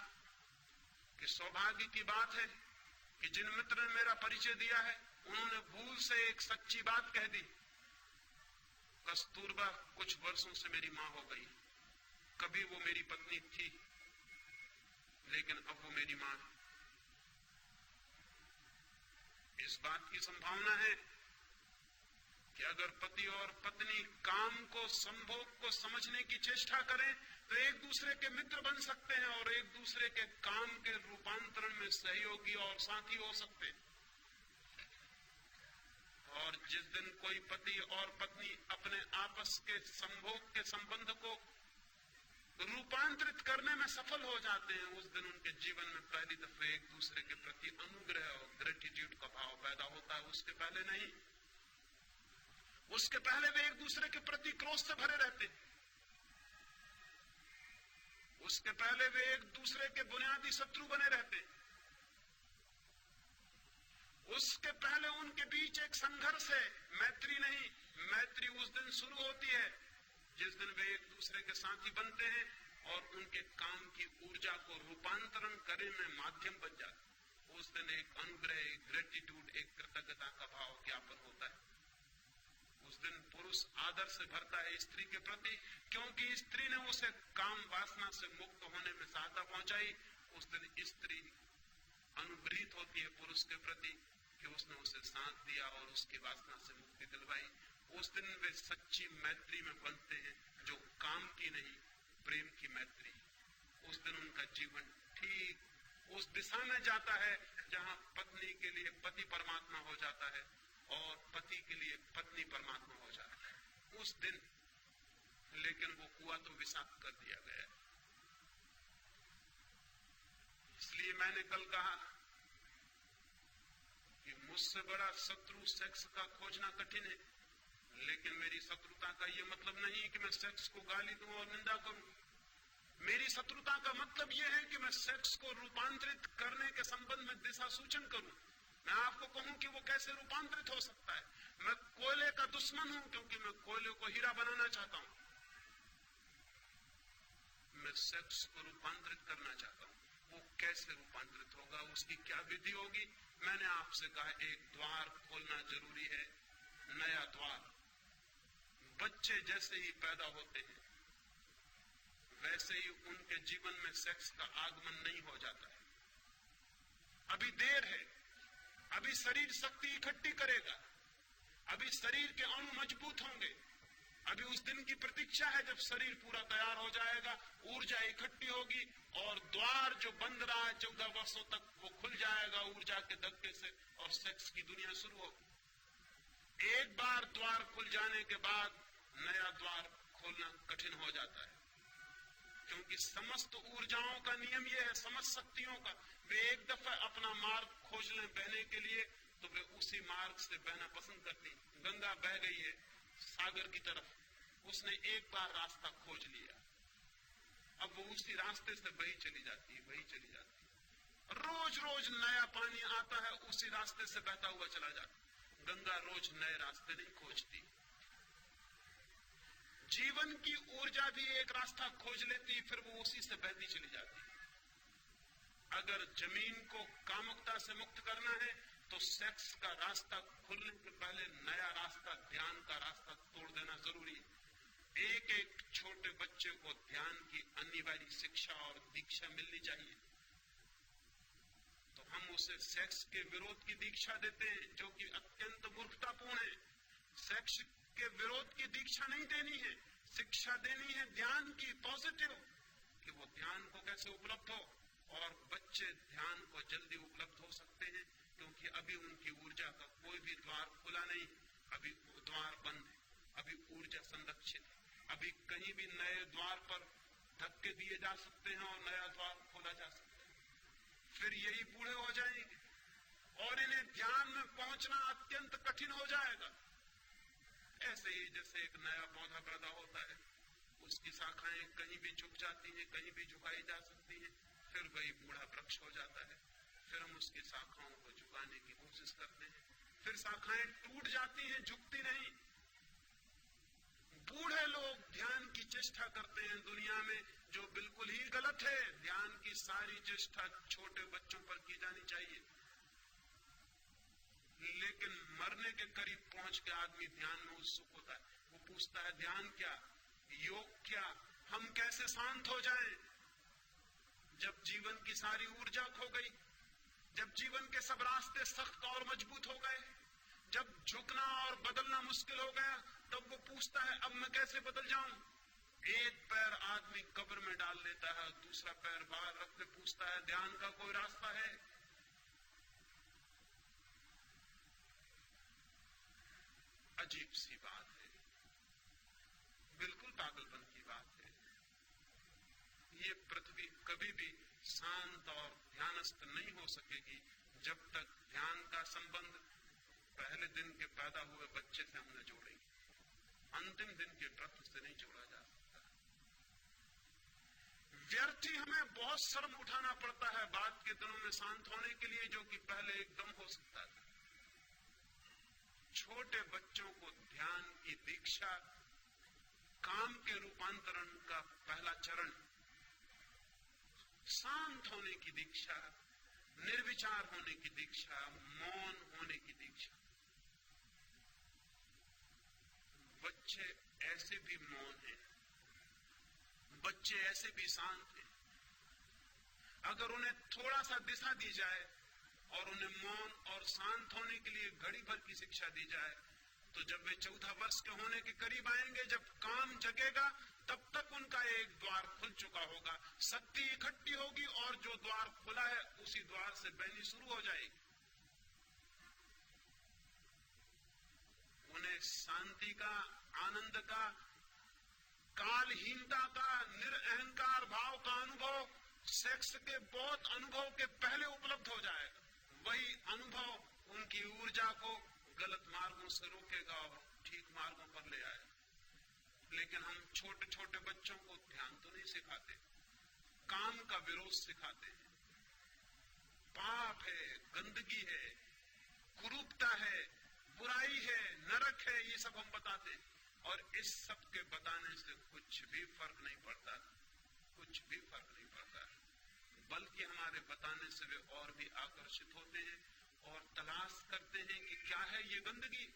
कि सौभाग्य की बात है कि जिन मित्र ने मेरा परिचय दिया है उन्होंने भूल से एक सच्ची बात कह दी। कस्तूरबा कुछ वर्षों से मेरी मां हो गई, कभी वो मेरी पत्नी थी लेकिन अब वो मेरी मां है। इस बात की संभावना है कि अगर पति और पत्नी काम को, संभोग को समझने की चेष्टा करें तो एक दूसरे के मित्र बन सकते हैं और एक दूसरे के काम के रूपांतरण में सहयोगी और साथी हो सकते हैं। और जिस दिन कोई पति और पत्नी अपने आपस के संभोग के संबंध को रूपांतरित करने में सफल हो जाते हैं, उस दिन उनके जीवन में पहली दफे एक दूसरे के प्रति अनुग्रह और ग्रेटिट्यूड का भाव पैदा होता है। उसके पहले नहीं। उसके पहले वे एक दूसरे के प्रति क्रोध से भरे रहते। उसके पहले वे एक दूसरे के बुनियादी शत्रु बने रहते। उसके पहले उनके बीच एक संघर्ष है, मैत्री नहीं। मैत्री उस दिन शुरू होती है जिस दिन वे एक दूसरे के साथी बनते हैं और उनके काम की ऊर्जा को रूपांतरण करने में माध्यम बन जाते। उस दिन एक अनुग्रह, एक ग्रेटिट्यूड, एक कृतज्ञता का भाव ज्ञापन होता है। उस दिन पुरुष आदर से भरता है स्त्री के प्रति, क्योंकि स्त्री ने उसे काम वासना से मुक्त होने में सहायता पहुंचाई। उस दिन स्त्री अनुग्रहित होती है पुरुष के प्रति कि उसने उसे साथ दिया और उसकी वासना से मुक्ति दिलवाई। उस दिन वे सच्ची मैत्री में बनते हैं, जो काम की नहीं, प्रेम की मैत्री। उस दिन उनका जीवन ठीक उस दिशा में जाता है जहां पत्नी के लिए पति परमात्मा हो जाता है और पति के लिए पत्नी परमात्मा हो जाता है उस दिन। लेकिन वो कुआं तो विषाक्त कर दिया गया। इसलिए मैंने कल कहा कि मुझसे बड़ा शत्रु सेक्स का खोजना कठिन है, लेकिन मेरी शत्रुता का यह मतलब नहीं कि मैं सेक्स को गाली दूं और निंदा करूं। मेरी शत्रुता का मतलब यह है कि मैं सेक्स को रूपांतरित करने के संबंध में दिशा सूचन करूं। मैं आपको कहूं कि वो कैसे रूपांतरित हो सकता है। मैं कोयले का दुश्मन हूं क्योंकि मैं कोयले को हीरा बनाना चाहता हूं। मैं सेक्स को रूपांतरित करना चाहता हूं। वो कैसे रूपांतरित होगा, उसकी क्या विधि होगी। मैंने आपसे कहा एक द्वार खोलना जरूरी है, नया द्वार। बच्चे जैसे ही पैदा होते हैं वैसे ही उनके जीवन में सेक्स का आगमन नहीं हो जाता है। अभी देर है, अभी शरीर शक्ति इकट्ठी करेगा, अभी शरीर के अणु मजबूत होंगे, अभी उस दिन की प्रतीक्षा है जब शरीर पूरा तैयार हो जाएगा, ऊर्जा इकट्ठी होगी और द्वार जो बंद रहा है 14 वर्षों तक वो खुल जाएगा ऊर्जा के धक्के से और सेक्स की दुनिया शुरू होगी। एक बार द्वार खुल जाने के बाद नया द्वार खोलना कठिन हो जाता है, क्योंकि समस्त ऊर्जाओं का नियम यह है, समस्त शक्तियों का। वे एक दफा अपना मार्ग खोज लें बहने के लिए तो वे उसी मार्ग से बहना पसंद करती। गंगा बह गई है सागर की तरफ, उसने एक बार रास्ता खोज लिया, अब वो उसी रास्ते से बही चली जाती है, बही चली जाती है। रोज रोज नया पानी आता है, उसी रास्ते से बहता हुआ चला जाता है। गंगा रोज नए रास्ते नहीं खोजती। जीवन ऊर्जा भी एक रास्ता खोज लेती, फिर वो उसी से बहती चली जाती। अगर जमीन को कामुकता से मुक्त करना है तो सेक्स का रास्ता खुलने के पहले नया रास्ता, ध्यान का रास्ता तोड़ देना जरूरी है। एक एक छोटे बच्चे को ध्यान की अनिवार्य शिक्षा और दीक्षा मिलनी चाहिए। तो हम उसे सेक्स के विरोध की दीक्षा देते हैं, जो कि अत्यंत मूर्खतापूर्ण है। सेक्स के विरोध की दीक्षा नहीं देनी है, शिक्षा देनी है ध्यान की, पॉजिटिव, कि वो ध्यान को कैसे उपलब्ध हो। और बच्चे ध्यान को जल्दी उपलब्ध हो सकते हैं क्योंकि अभी उनकी ऊर्जा का कोई भी द्वार खुला नहीं, अभी द्वार बंद है, अभी ऊर्जा संरक्षित है। अभी कहीं भी नए द्वार पर धक्के दिए जा सकते हैं और नया द्वार खोला जा सकता है। फिर यही बूढ़े हो जाएंगे और इन्हें ध्यान में पहुंचना अत्यंत कठिन हो जाएगा। ऐसे ही जैसे एक नया पौधा पैदा होता है, उसकी शाखाएं कहीं भी झुक जाती हैं, कहीं भी झुकाई जा सकती हैं, फिर वही बूढ़ा वृक्ष हो जाता है। फिर हम उसकी शाखाओं को झुकाने की कोशिश करते हैं, फिर शाखाएं टूट जाती हैं, झुकती नहीं। बूढ़े लोग ध्यान की चेष्टा करते हैं दुनिया में, जो बिल्कुल ही गलत है। ध्यान की सारी चेष्टा छोटे बच्चों पर की जानी चाहिए। लेकिन मरने के करीब पहुंच के आदमी ध्यान में उत्सुक होता है। वो पूछता है ध्यान क्या, योग क्या, हम कैसे शांत हो जाएं? जब जीवन की सारी ऊर्जा खो गई, जब जीवन के सब रास्ते सख्त और मजबूत हो गए, जब झुकना और बदलना मुश्किल हो गया, तब वो पूछता है अब मैं कैसे बदल जाऊं? एक पैर आदमी कब्र में डाल लेता है, दूसरा पैर बाहर रख के पूछता है ध्यान का कोई रास्ता है? अजीब सी बात है, बिल्कुल पागलपन की बात है। ये पृथ्वी कभी भी शांत और ध्यानस्थ नहीं हो सकेगी जब तक ध्यान का संबंध पहले दिन के पैदा हुए बच्चे से हम न जोड़ेंगे। अंतिम दिन के वृक्ष से नहीं जोड़ा जा सकता। व्यर्थ ही हमें बहुत शर्म उठाना पड़ता है बाद के दिनों में शांत होने के लिए, जो कि पहले एकदम हो सकता था। छोटे बच्चों को ध्यान की दीक्षा, काम के रूपांतरण का पहला चरण, शांत होने की दीक्षा, निर्विचार होने की दीक्षा, मौन होने की दीक्षा। बच्चे ऐसे भी मौन हैं, बच्चे ऐसे भी शांत हैं। अगर उन्हें थोड़ा सा दिशा दी जाए और उन्हें मौन और शांत होने के लिए घड़ी भर की शिक्षा दी जाए, तो जब वे 14 वर्ष के होने के करीब आएंगे, जब काम जगेगा, तब तक उनका एक द्वार खुल चुका होगा, शक्ति इकट्ठी होगी और जो द्वार खुला है उसी द्वार से बहनी शुरू हो जाएगी। उन्हें शांति का, आनंद का, कालहीनता का, निरअहंकार भाव का अनुभव सेक्स के बहुत अनुभव के पहले उपलब्ध हो जाएगा। वही अनुभव उनकी ऊर्जा को गलत मार्गों से रोकेगा और ठीक मार्गों पर ले आएगा। लेकिन हम छोटे छोटे बच्चों को ध्यान तो नहीं सिखाते, काम का विरोध सिखाते हैं। पाप है, गंदगी है, कुरूपता है, बुराई है, नरक है, ये सब हम बताते हैं। और इस सब के बताने से कुछ भी फर्क नहीं पड़ता, कुछ भी फर्क नहीं पड़ता, बल्कि हमारे बताने से वे और भी आकर्षित होते हैं और तलाश करते हैं कि क्या है ये गंदगी,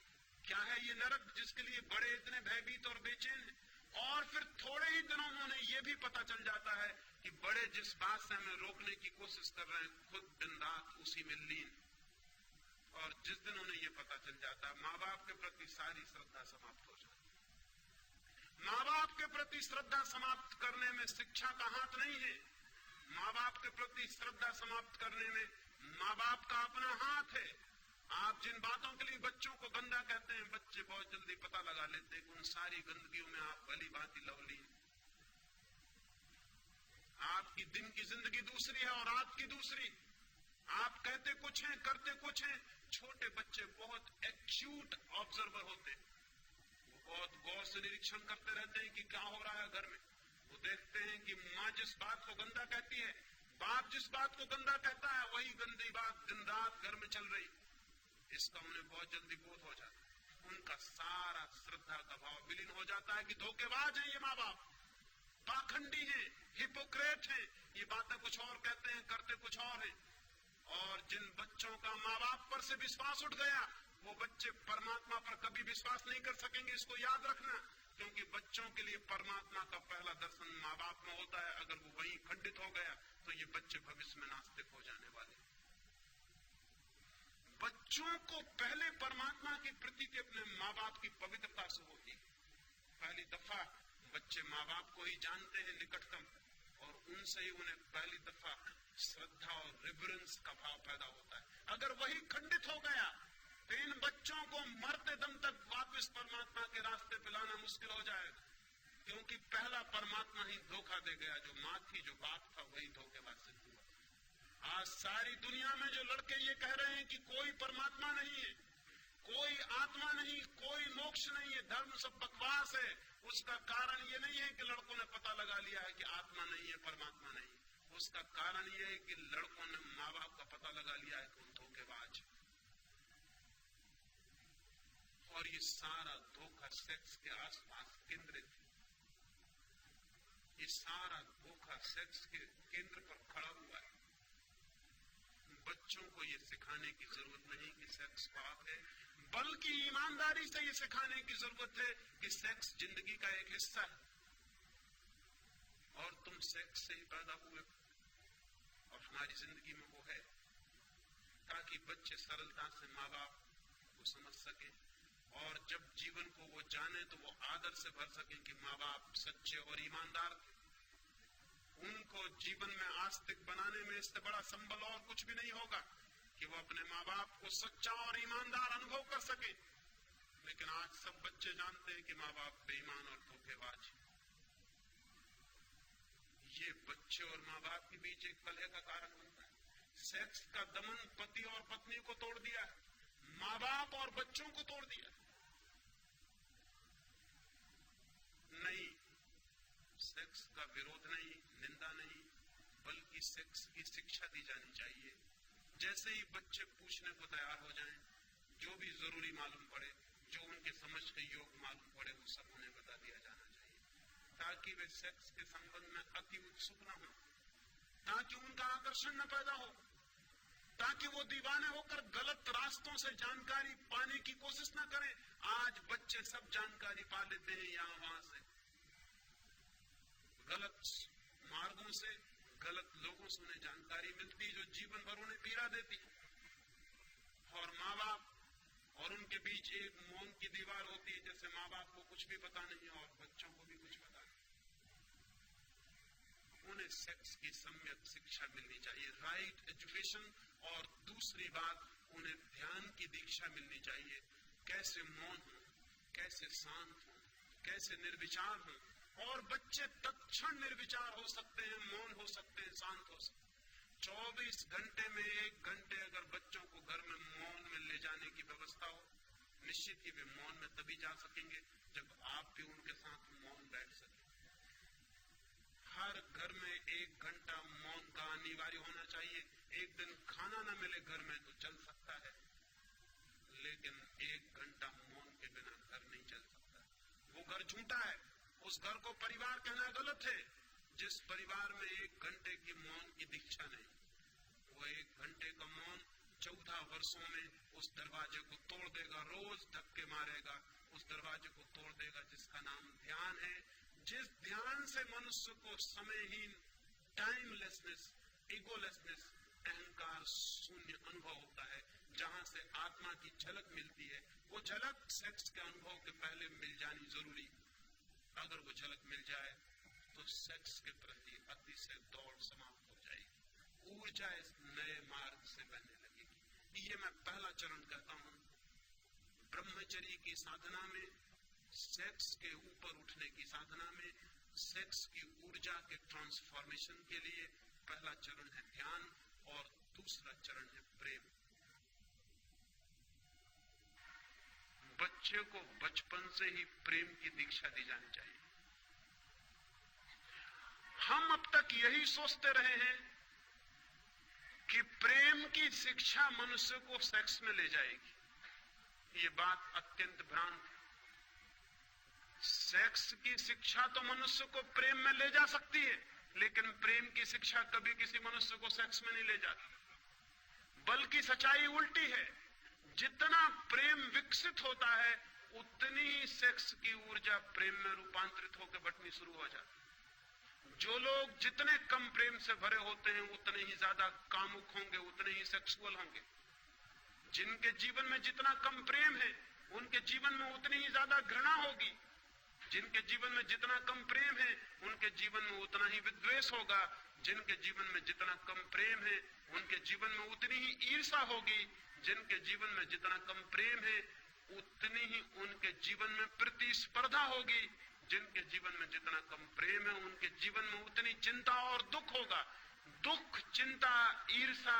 क्या है ये नरक, जिसके लिए बड़े इतने भयभीत और बेचैन हैं। और फिर थोड़े ही दिनों में उन्हें यह भी पता चल जाता है कि बड़े जिस बात से हमें रोकने की कोशिश कर रहे हैं, खुद दिन रात उसी में लीन। और जिस दिन उन्हें यह पता चल जाता है, माँ बाप के प्रति सारी श्रद्धा समाप्त हो जाती है। माँ बाप के प्रति श्रद्धा समाप्त करने में शिक्षा का हाथ नहीं है। माँ बाप के प्रति श्रद्धा समाप्त करने में माँ बाप का अपना हाथ है। आप जिन बातों के लिए बच्चों को गंदा कहते हैं, बच्चे बहुत जल्दी पता लगा लेते हैं कि उन सारी गंदगियों में आप भली भांति लवलीन। आपकी दिन की जिंदगी दूसरी है और रात की दूसरी। आप कहते कुछ हैं, करते कुछ हैं। छोटे बच्चे बहुत एक्यूट ऑब्जर्वर होते हैं, वो बहुत गौर से निरीक्षण करते रहते हैं कि क्या हो रहा है घर में। वो देखते हैं कि माँ जिस बात को गंदा कहती है, बाप जिस बात को गंदा कहता है, वही गंदी बात दिन रात घर में चल रही। इसका उन्हें बहुत जल्दी बोध हो जाता है। उनका सारा श्रद्धा का भाव विलीन हो जाता है कि धोखेबाज है ये माँ बाप, पाखंडी हैं, हिपोक्रेट हैं, ये बातें कुछ और कहते हैं, करते कुछ और हैं। और जिन बच्चों का माँ बाप पर से विश्वास उठ गया, वो बच्चे परमात्मा पर कभी विश्वास नहीं कर सकेंगे, इसको याद रखना। क्योंकि बच्चों के लिए परमात्मा का पहला दर्शन माँ बाप में होता है। अगर वो वहीं खंडित हो गया तो ये बच्चे भविष्य में नास्तिक हो जाने वाले। बच्चों को पहले परमात्मा की प्रतीति अपने माँ बाप की पवित्रता से होती है। पहली दफा बच्चे माँ बाप को ही जानते हैं निकटतम, और उनसे ही उन्हें पहली दफा श्रद्धा और रिवरेंस का भाव पैदा होता है। अगर वही खंडित हो गया तो इन बच्चों को मरते दम तक वापस परमात्मा के रास्ते पे लाना मुश्किल हो जाएगा। क्योंकि पहला परमात्मा ही धोखा दे गया, जो माँ थी, जो बाप था, वही धोखेबाज सिद्ध हुआ। आज सारी दुनिया में जो लड़के ये कह रहे हैं कि कोई परमात्मा नहीं है, कोई आत्मा नहीं, कोई मोक्ष नहीं है, धर्म सब बकवास है, उसका कारण ये नहीं है कि लड़कों ने पता लगा लिया है कि आत्मा नहीं है, परमात्मा नहीं है। उसका कारण ये है कि लड़कों ने माँ बाप का पता लगा लिया है कि वो धोखेबाज। और ये सारा धोखा सेक्स के आसपास केंद्रित है। ये सारा धोखा सेक्स के केंद्र पर खड़ा हुआ है। बच्चों को ये सिखाने की जरूरत नहीं कि सेक्स पाप है, बल्कि ईमानदारी से ये सिखाने की जरूरत है कि सेक्स जिंदगी का एक हिस्सा है और तुम सेक्स से ही पैदा हुए और हमारी जिंदगी में वो है, ताकि बच्चे सरलता से माँ बाप को समझ सके और जब जीवन को वो जाने तो वो आदर से भर सके कि माँ बाप सच्चे और ईमानदार थे। उनको जीवन में आस्तिक बनाने में इससे बड़ा संबल और कुछ भी नहीं होगा कि वो अपने माँ बाप को सच्चा और ईमानदार अनुभव कर सके। लेकिन आज सब बच्चे जानते हैं कि माँ बाप बेईमान और धोखेबाज। ये बच्चे और माँ बाप के बीच एक कलह का कारण बनता है। सेक्स का दमन पति और पत्नी को तोड़ दिया है, माँ बाप और बच्चों को तोड़ दिया। नहीं, सेक्स का विरोध नहीं, निंदा नहीं, बल्कि सेक्स की शिक्षा दी जानी चाहिए। जैसे ही बच्चे पूछने को तैयार हो जाएं, जो भी जरूरी मालूम पड़े, जो उनके समझ के योग मालूम पड़े, वो सब उन्हें बता दिया जाना चाहिए, ताकि वे सेक्स के संबंध में अति उत्सुक न हो, ताकि उनका आकर्षण न पैदा हो, ताकि वो दीवाने होकर गलत रास्तों से जानकारी पाने की कोशिश न करें। आज बच्चे सब जानकारी पा लेते हैं यहां वहां से, गलत मार्गों से, गलत लोगों से उन्हें जानकारी मिलती जो जीवन भर उन्हें पीड़ा देती। और माँ बाप और उनके बीच एक मौन की दीवार होती है, जैसे माँ बाप को कुछ भी पता नहीं और बच्चों को भी कुछ पता नहीं। उन्हें सेक्स की सम्यक शिक्षा मिलनी चाहिए, राइट एजुकेशन। और दूसरी बात, उन्हें ध्यान की दीक्षा मिलनी चाहिए, कैसे मौन हो, कैसे शांत हो, कैसे निर्विचार हो। और बच्चे तत्क्षण निर्विचार हो सकते हैं, मौन हो सकते हैं, शांत हो सकते हैं। 24 घंटे में 1 घंटे अगर बच्चों को घर में मौन में ले जाने की व्यवस्था हो, निश्चित ही वे मौन में तभी जा सकेंगे जब आप भी उनके साथ मौन बैठ सकें। हर घर में 1 घंटा मौन का अनिवार्य होना चाहिए। एक दिन खाना न मिले घर में तो चल सकता है, लेकिन 1 घंटा मौन के बिना घर नहीं चल सकता। वो घर झूठा है, उस घर को परिवार कहना गलत है जिस परिवार में 1 घंटे की मौन की दीक्षा नहीं। वो 1 घंटे का मौन 14 वर्षों में उस दरवाजे को तोड़ देगा, रोज धक्के मारेगा, उस दरवाजे को तोड़ देगा जिसका नाम ध्यान है। जिस ध्यान से मनुष्य को समयहीन, टाइमलेसनेस, इगोलेसनेस, अहंकार शून्य अनुभव होता है, जहां से आत्मा की झलक मिलती है। वो झलक सेक्स के अनुभव के पहले मिल जानी जरूरी। अगर वो झलक मिल जाए तो सेक्स के प्रति अतिशय दौड़ समाप्त हो जाएगी, ऊर्जा इस नए मार्ग से बहने लगेगी। ये मैं पहला चरण कहता हूं। ब्रह्मचर्य की साधना में, सेक्स के ऊपर उठने की साधना में, सेक्स की ऊर्जा के ट्रांसफॉर्मेशन के लिए पहला चरण है ध्यान और दूसरा चरण है प्रेम। बच्चे को बचपन से ही प्रेम की दीक्षा दी जानी चाहिए। हम अब तक यही सोचते रहे हैं कि प्रेम की शिक्षा मनुष्य को सेक्स में ले जाएगी। ये बात अत्यंत भ्रांत है। सेक्स की शिक्षा तो मनुष्य को प्रेम में ले जा सकती है, लेकिन प्रेम की शिक्षा कभी किसी मनुष्य को सेक्स में नहीं ले जाती। बल्कि सच्चाई उल्टी है, जितना प्रेम विकसित होता है उतनी ही सेक्स की ऊर्जा प्रेम में रूपांतरित होकर बटनी शुरू हो जाती है। जो लोग जितने कम प्रेम से भरे होते हैं उतने ही ज्यादा कामुक होंगे, उतने ही सेक्सुअल होंगे। जिनके जीवन में जितना कम प्रेम है उनके जीवन में उतनी ही ज्यादा घृणा होगी। जिनके जीवन में जितना कम प्रेम है उनके जीवन में उतना ही विद्वेष होगा। जिनके जीवन में जितना कम प्रेम है उनके जीवन में उतनी ही ईर्ष्या होगी। जिनके जीवन में जितना कम प्रेम है उतनी ही उनके जीवन में प्रतिस्पर्धा होगी। जिनके जीवन में जितना कम प्रेम है उनके जीवन में उतनी चिंता और दुख होगा। दुख, चिंता, ईर्ष्या,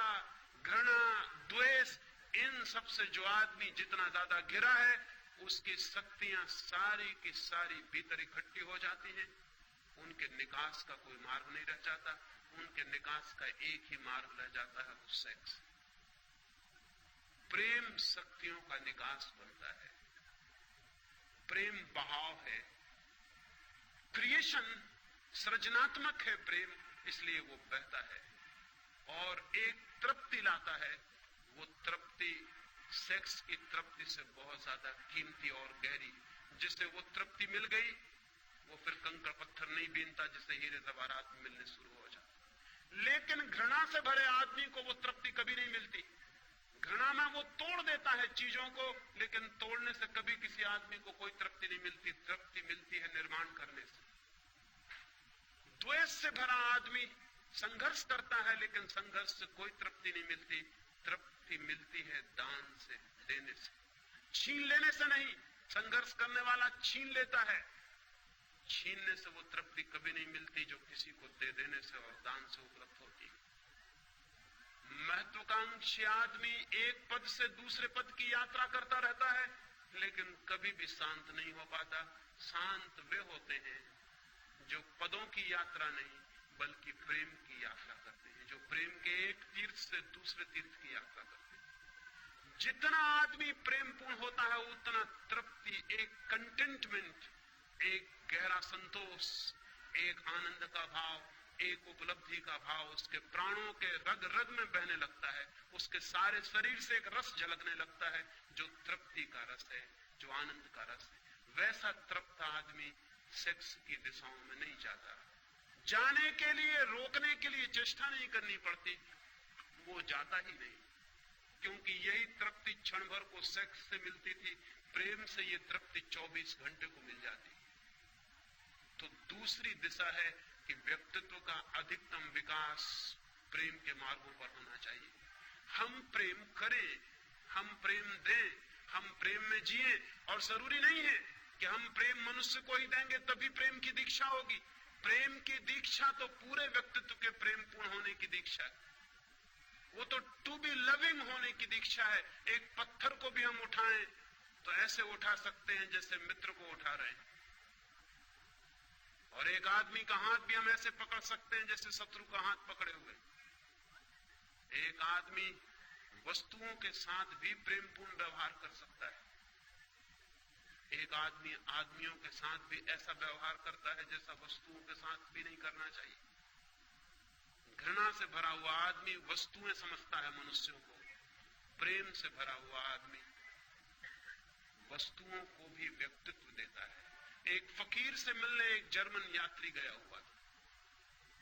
घृणा, द्वेष, इन सब से जो आदमी जितना ज्यादा घिरा है उसकी शक्तियां सारी की सारी भीतर इकट्ठी हो जाती हैं। उनके निकास का कोई मार्ग नहीं रह जाता। उनके निकास का एक ही मार्ग रह जाता है, वो सेक्स। प्रेम शक्तियों का निकास बनता है। प्रेम बहाव है, क्रिएशन, सृजनात्मक है प्रेम, इसलिए वो बहता है और एक तृप्ति लाता है। वो तृप्ति सेक्स की तृप्ति से बहुत ज्यादा कीमती और गहरी। जिसे वो तृप्ति मिल गई वो फिर कंकड़ पत्थर नहीं बीनता, जिसे हीरे जवाहरात मिलने शुरू हो जाते। लेकिन घृणा से भरे आदमी को वो तृप्ति कभी नहीं मिलती। घृणा में वो तोड़ देता है चीजों को, लेकिन तोड़ने से कभी किसी आदमी को कोई तृप्ति नहीं मिलती। तृप्ति मिलती है निर्माण करने से। द्वेष से भरा आदमी संघर्ष करता है, लेकिन संघर्ष से कोई तृप्ति नहीं मिलती। तृप्ति मिलती है दान से, देने से, छीन लेने से नहीं। संघर्ष करने वाला छीन लेता है, छीनने से वो तृप्ति कभी नहीं मिलती जो किसी को दे देने से और दान से उपलब्ध होती है। महत्वाकांक्षी आदमी एक पद से दूसरे पद की यात्रा करता रहता है, लेकिन कभी भी शांत नहीं हो पाता। शांत वे होते हैं जो पदों की यात्रा नहीं बल्कि प्रेम की यात्रा करते हैं, जो प्रेम के एक तीर्थ से दूसरे तीर्थ की यात्रा करते हैं। जितना आदमी प्रेमपूर्ण होता है उतना तृप्ति, एक कंटेंटमेंट, एक गहरा संतोष, एक आनंद का भाव, एक उपलब्धि का भाव उसके प्राणों के रग रग में बहने लगता है। उसके सारे शरीर से एक रस झलकने लगता है जो तृप्ति का रस है, जो आनंद का रस है। वैसा तृप्त आदमी सेक्स की दिशाओं में नहीं जाता। जाने के लिए, रोकने के लिए चेष्टा नहीं करनी पड़ती, वो जाता ही नहीं। क्योंकि यही तृप्ति क्षण भर को सेक्स से मिलती थी, प्रेम से ये तृप्ति 24 घंटे को मिल जाती। तो दूसरी दिशा है कि व्यक्तित्व का अधिकतम विकास प्रेम के मार्गों पर होना चाहिए। हम प्रेम करें, हम प्रेम दें, हम प्रेम में जिए। और जरूरी नहीं है कि हम प्रेम मनुष्य को ही देंगे तभी प्रेम की दीक्षा होगी। प्रेम की दीक्षा तो पूरे व्यक्तित्व के प्रेम पूर्ण होने की दीक्षा है। वो तो टू बी लविंग होने की दीक्षा है। एक पत्थर को भी हम उठाएं तो ऐसे उठा सकते हैं जैसे मित्र को उठा रहे हैं, और एक आदमी का हाथ भी हम ऐसे पकड़ सकते हैं जैसे शत्रु का हाथ पकड़े हुए। एक आदमी वस्तुओं के साथ भी प्रेमपूर्ण व्यवहार कर सकता है। एक आदमी आदमियों के साथ भी ऐसा व्यवहार करता है जैसा वस्तुओं के साथ भी नहीं करना चाहिए। घृणा से भरा हुआ आदमी वस्तुएं समझता है मनुष्यों को। प्रेम से भरा हुआ आदमी वस्तुओं को भी व्यक्तित्व देता है। एक फकीर से मिलने एक जर्मन यात्री गया हुआ था।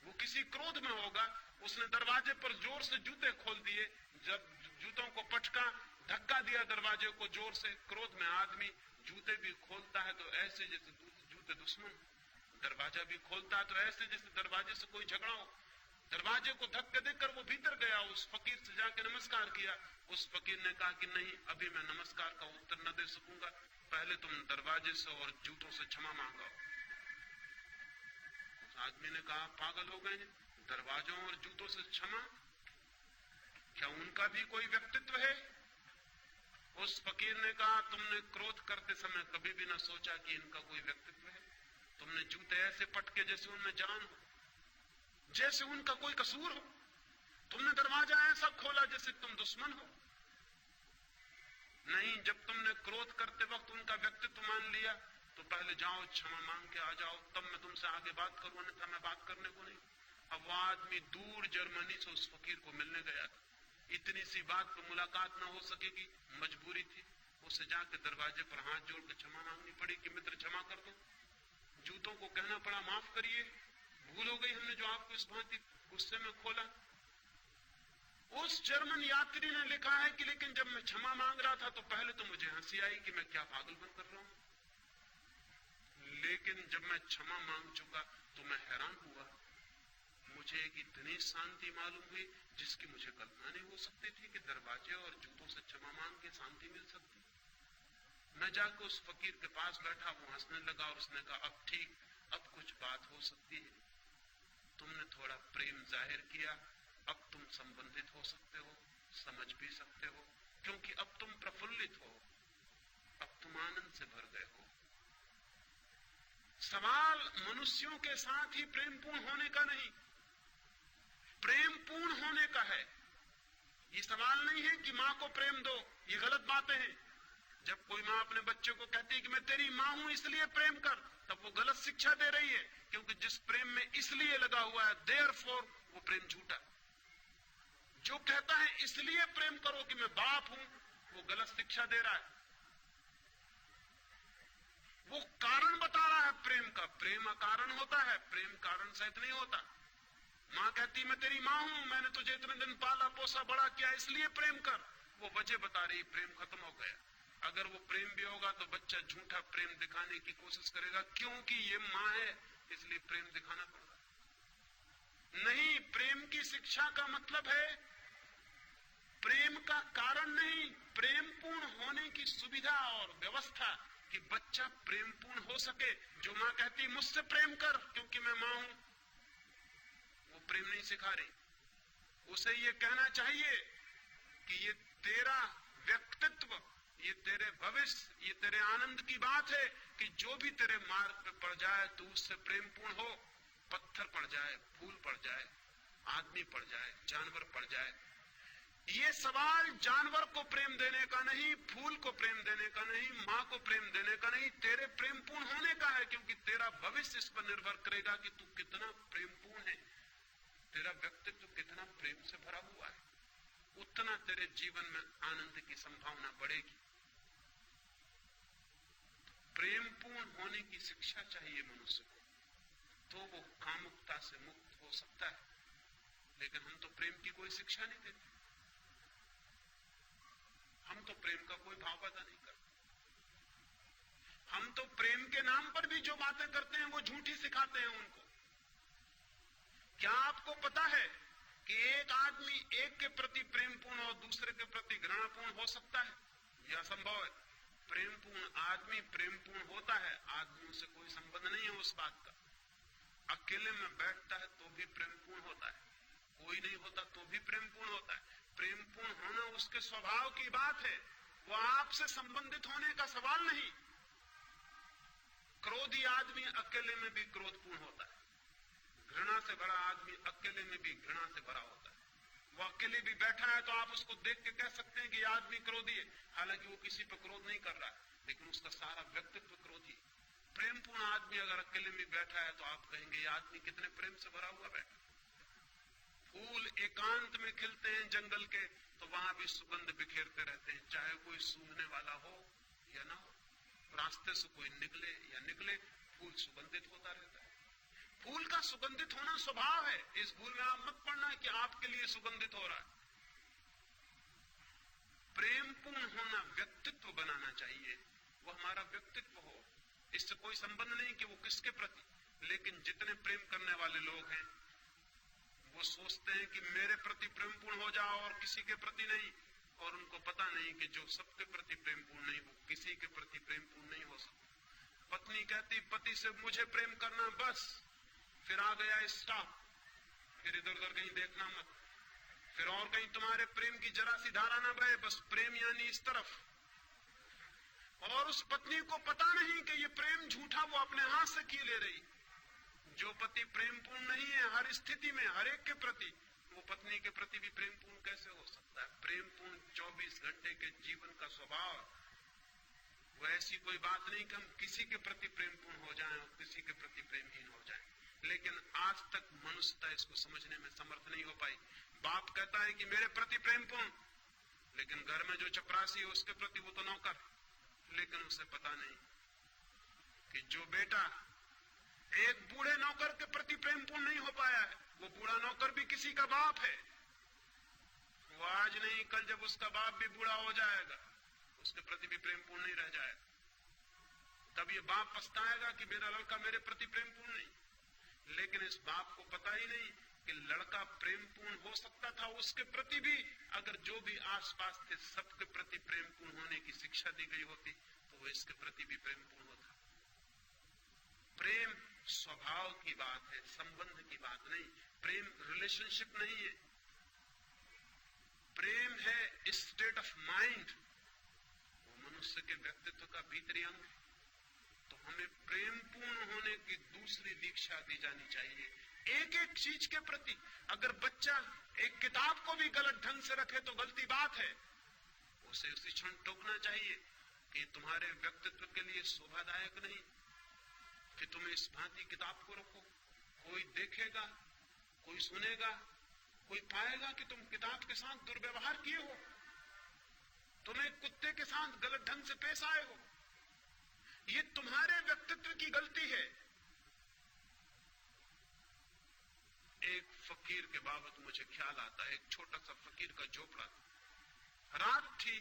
वो किसी क्रोध में होगा, उसने दरवाजे पर जोर से जूते खोल दिए। जब जूतों को पटका, धक्का दिया दरवाजे को जोर से। क्रोध में आदमी जूते भी खोलता है तो ऐसे जैसे जूते दुश्मन, दरवाजा भी खोलता है तो ऐसे जैसे दरवाजे से कोई झगड़ा हो। दरवाजे को धक्के देकर वो भीतर गया, उस फकीर से जाके नमस्कार किया। उस फकीर ने कहा कि नहीं, अभी मैं नमस्कार का उत्तर न दे सकूंगा, पहले तुम दरवाजे से और जूतों से क्षमा मांगो। उस आदमी ने कहा, पागल हो गए हैं, दरवाजों और जूतों से क्षमा? क्या उनका भी कोई व्यक्तित्व है? उस फकीर ने कहा, तुमने क्रोध करते समय कभी भी ना सोचा कि इनका कोई व्यक्तित्व है। तुमने जूते ऐसे पटके जैसे उनमें जान हो, जैसे उनका कोई कसूर हो। तुमने दरवाजा ऐसा खोला जैसे तुम दुश्मन हो। नहीं, जब तुमने क्रोध करते वक्त उनका व्यक्तित्व मान लिया तो पहले पहले जाओ क्षमा मांग के आ जाओ, तब मैं तुमसे आगे बात करूं, अन्यथा मैं बात करने को नहीं। अब वो आदमी दूर जर्मनी से उस फकीर को मिलने गया था, इतनी सी बात पर मुलाकात ना हो सकेगी, मजबूरी थी, उसे जाके दरवाजे पर हाथ जोड़ के क्षमा मांगनी पड़ी कि मित्र क्षमा कर दो। जूतों को कहना पड़ा माफ करिए, भूल हो गई हमने जो आपको इस भांति गुस्से में खोला। उस जर्मन यात्री ने लिखा है कि लेकिन जब मैं क्षमा मांग रहा था तो पहले तो मुझे हंसी आई कि मैं क्या पागलपन कर रहा हूं, लेकिन जब मैं क्षमा मांग चुका तो मैं हैरान हुआ, मुझे एक इतनी शांति मालूम हुई जिसकी मुझे कल्पना नहीं हो सकती थी कि दरवाजे और जूतों से क्षमा मांग के शांति मिल सकती। मैं जाकर उस फकीर के पास बैठा, वो हंसने लगा और उसने कहा अब ठीक, अब कुछ बात हो सकती है, तुमने थोड़ा प्रेम जाहिर किया, अब तुम संबंधित हो सकते हो, समझ भी सकते हो, क्योंकि अब तुम प्रफुल्लित हो, अब तुम आनंद से भर गए हो। सवाल मनुष्यों के साथ ही प्रेमपूर्ण होने का नहीं, प्रेमपूर्ण होने का है। ये सवाल नहीं है कि मां को प्रेम दो, ये गलत बातें हैं। जब कोई मां अपने बच्चे को कहती है कि मैं तेरी मां हूं इसलिए प्रेम कर, तब वो गलत शिक्षा दे रही है, क्योंकि जिस प्रेम में इसलिए लगा हुआ है देयरफॉर वो प्रेम झूठा। जो कहता है इसलिए प्रेम करो कि मैं बाप हूं, वो गलत शिक्षा दे रहा है। वो कारण बता रहा है प्रेम का, प्रेम अकारण होता है, प्रेम कारण सहित नहीं होता। मां कहती मैं तेरी मां हूं, मैंने तुझे इतने दिन पाला पोसा बड़ा किया इसलिए प्रेम कर, वो वजह बता रही, प्रेम खत्म हो गया। अगर वो प्रेम भी होगा तो बच्चा झूठा प्रेम दिखाने की कोशिश करेगा, क्योंकि ये मां है इसलिए प्रेम दिखाना पड़ेगा। नहीं, प्रेम की शिक्षा का मतलब है प्रेम का कारण नहीं, प्रेम पूर्ण होने की सुविधा और व्यवस्था कि बच्चा प्रेम पूर्ण हो सके। जो मां कहती मुझसे प्रेम कर क्योंकि मैं मां हूं, वो प्रेम नहीं सिखा रही। उसे ये कहना चाहिए कि ये तेरा व्यक्तित्व, ये तेरे भविष्य, ये तेरे आनंद की बात है कि जो भी तेरे मार्ग पे पड़ जाए तू उससे प्रेम पूर्ण हो। पत्थर पड़ जाए, फूल पड़ जाए, आदमी पड़ जाए, जानवर पड़ जाए, ये सवाल जानवर को प्रेम देने का नहीं, फूल को प्रेम देने का नहीं, मां को प्रेम देने का नहीं, तेरे प्रेम पूर्ण होने का है, क्योंकि तेरा भविष्य इस पर निर्भर करेगा कि तू कितना प्रेम पूर्ण है, तेरा व्यक्तित्व कितना प्रेम से भरा हुआ है, उतना तेरे जीवन में आनंद की संभावना बढ़ेगी। प्रेम पूर्ण होने की शिक्षा चाहिए मनुष्य को, तो वो कामुकता से मुक्त हो सकता है। लेकिन हम तो प्रेम की कोई शिक्षा नहीं देते, हम तो प्रेम का कोई भाव पैदा नहीं करते। हम तो प्रेम के नाम पर भी जो बातें करते हैं वो झूठी सिखाते हैं उनको। क्या आपको पता है कि एक आदमी एक के प्रति प्रेमपूर्ण और दूसरे के प्रति घृणापूर्ण हो सकता है? यह असंभव है। प्रेमपूर्ण आदमी प्रेमपूर्ण होता है, आदमियों से कोई संबंध नहीं है उस बात का। अकेले में बैठता है तो भी प्रेमपूर्ण होता है, कोई नहीं होता तो भी प्रेमपूर्ण होता है। प्रेमपूर्ण होना उसके स्वभाव की बात है, वो आपसे संबंधित होने का सवाल नहीं। क्रोधी आदमी अकेले में भी क्रोधपूर्ण होता है, घृणा से भरा आदमी अकेले में भी घृणा से भरा होता है। वो अकेले भी बैठा है तो आप उसको देख के कह सकते हैं कि यह आदमी क्रोधी है, हालांकि वो किसी पर क्रोध नहीं कर रहा है, लेकिन उसका सारा व्यक्तित्व क्रोधी है। प्रेमपूर्ण आदमी अगर अकेले में बैठा है तो आप कहेंगे यह आदमी कितने प्रेम से भरा हुआ बैठा। फूल एकांत में खिलते हैं जंगल के तो वहां भी सुगंध बिखेरते रहते हैं, चाहे कोई सूंघने वाला हो या ना हो। रास्ते से कोई निकले या निकले, फूल सुगंधित होता रहता है। फूल का सुगंधित होना स्वभाव है, इस भूल में आप मत पड़ना कि आपके लिए सुगंधित हो रहा है। प्रेमपूर्ण होना व्यक्तित्व बनाना चाहिए, वो हमारा व्यक्तित्व हो, इससे कोई संबंध नहीं कि वो किसके प्रति। लेकिन जितने प्रेम करने वाले लोग हैं वो सोचते हैं कि मेरे प्रति प्रेमपूर्ण हो जाओ और किसी के प्रति नहीं, और उनको पता नहीं कि जो सबके प्रति प्रेमपूर्ण नहीं वो किसी के प्रति प्रेमपूर्ण नहीं हो सकता। पत्नी कहती पति से मुझे प्रेम करना बस, फिर आ गया स्टॉप, फिर इधर उधर कहीं देखना मत, फिर और कहीं तुम्हारे प्रेम की जरा सी धारा ना बहे, बस प्रेम यानी इस तरफ। और उस पत्नी को पता नहीं कि ये प्रेम झूठा वो अपने हाथ से की ले रही। जो पति प्रेमपूर्ण नहीं है हर स्थिति में हर एक के प्रति, वो पत्नी के प्रति भी प्रेमपूर्ण कैसे हो सकता है? प्रेमपूर्ण 24 घंटे के जीवन का स्वभाव। वो ऐसी कोई बात नहीं कि हम किसी के प्रति प्रेमपूर्ण हो जाएं और किसी के प्रति प्रेमहीन हो जाएं, लेकिन आज तक मनुष्यता इसको समझने में समर्थ नहीं हो पाई। बाप कहता है कि मेरे प्रति प्रेमपूर्ण, लेकिन घर में जो चपरासी है उसके प्रति वो तो नौकर। लेकिन उसे पता नहीं कि जो बेटा एक बूढ़े नौकर के प्रति प्रेमपूर्ण नहीं हो पाया है, वो बूढ़ा नौकर भी किसी का बाप है। वो आज नहीं कल जब उसका बाप भी बूढ़ा हो जाएगा, उसके प्रति भी प्रेमपूर्ण नहीं रह जाएगा। तब ये बाप पछताएगा कि मेरा लड़का मेरे प्रति प्रेमपूर्ण नहीं। लेकिन इस बाप को पता ही नहीं कि लड़का प्रेमपूर्ण हो सकता था उसके प्रति भी, अगर जो भी आसपास थे सबके प्रति प्रेमपूर्ण होने की शिक्षा दी गई होती तो वो इसके प्रति भी प्रेमपूर्ण होता। प्रेम स्वभाव की बात है, संबंध की बात नहीं। प्रेम रिलेशनशिप नहीं है, प्रेम है स्टेट ऑफ माइंड, वो मनुष्य के व्यक्तित्व का भीतरी अंग है। तो हमें प्रेमपूर्ण होने की दूसरी दीक्षा दी जानी चाहिए एक एक चीज के प्रति। अगर बच्चा एक किताब को भी गलत ढंग से रखे तो गलती बात है, उसे उसी क्षण टोकना चाहिए कि तुम्हारे व्यक्तित्व के लिए शोभादायक नहीं कि तुम इस भांति किताब को रखो। कोई देखेगा, कोई सुनेगा, कोई पाएगा कि तुम किताब के साथ दुर्व्यवहार किए हो, तुम एक कुत्ते के साथ गलत ढंग से पेश आए हो। ये तुम्हारे व्यक्तित्व की गलती है। एक फकीर के बाबत मुझे ख्याल आता है। एक छोटा सा फकीर का झोपड़ा, रात थी,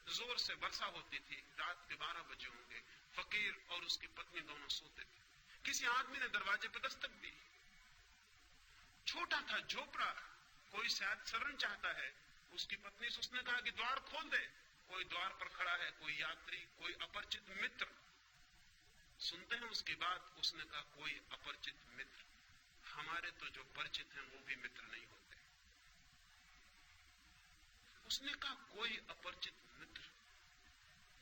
जोर से वर्षा होती थी, रात के 12 बजे होंगे। फकीर और उसकी पत्नी दोनों सोते थे। किसी आदमी ने दरवाजे पर दस्तक दी। छोटा था झोपड़ा, कोई शायद शरण चाहता है। उसकी पत्नी से उसने कहा कि द्वार खोल दे। कोई द्वार पर खड़ा है, कोई यात्री, कोई अपरिचित मित्र। सुनते हैं उसकी बात। उसने कहा कोई अपरिचित मित्र, हमारे तो जो परिचित हैं वो भी मित्र नहीं होते। उसने कहा कोई अपरिचित मित्र,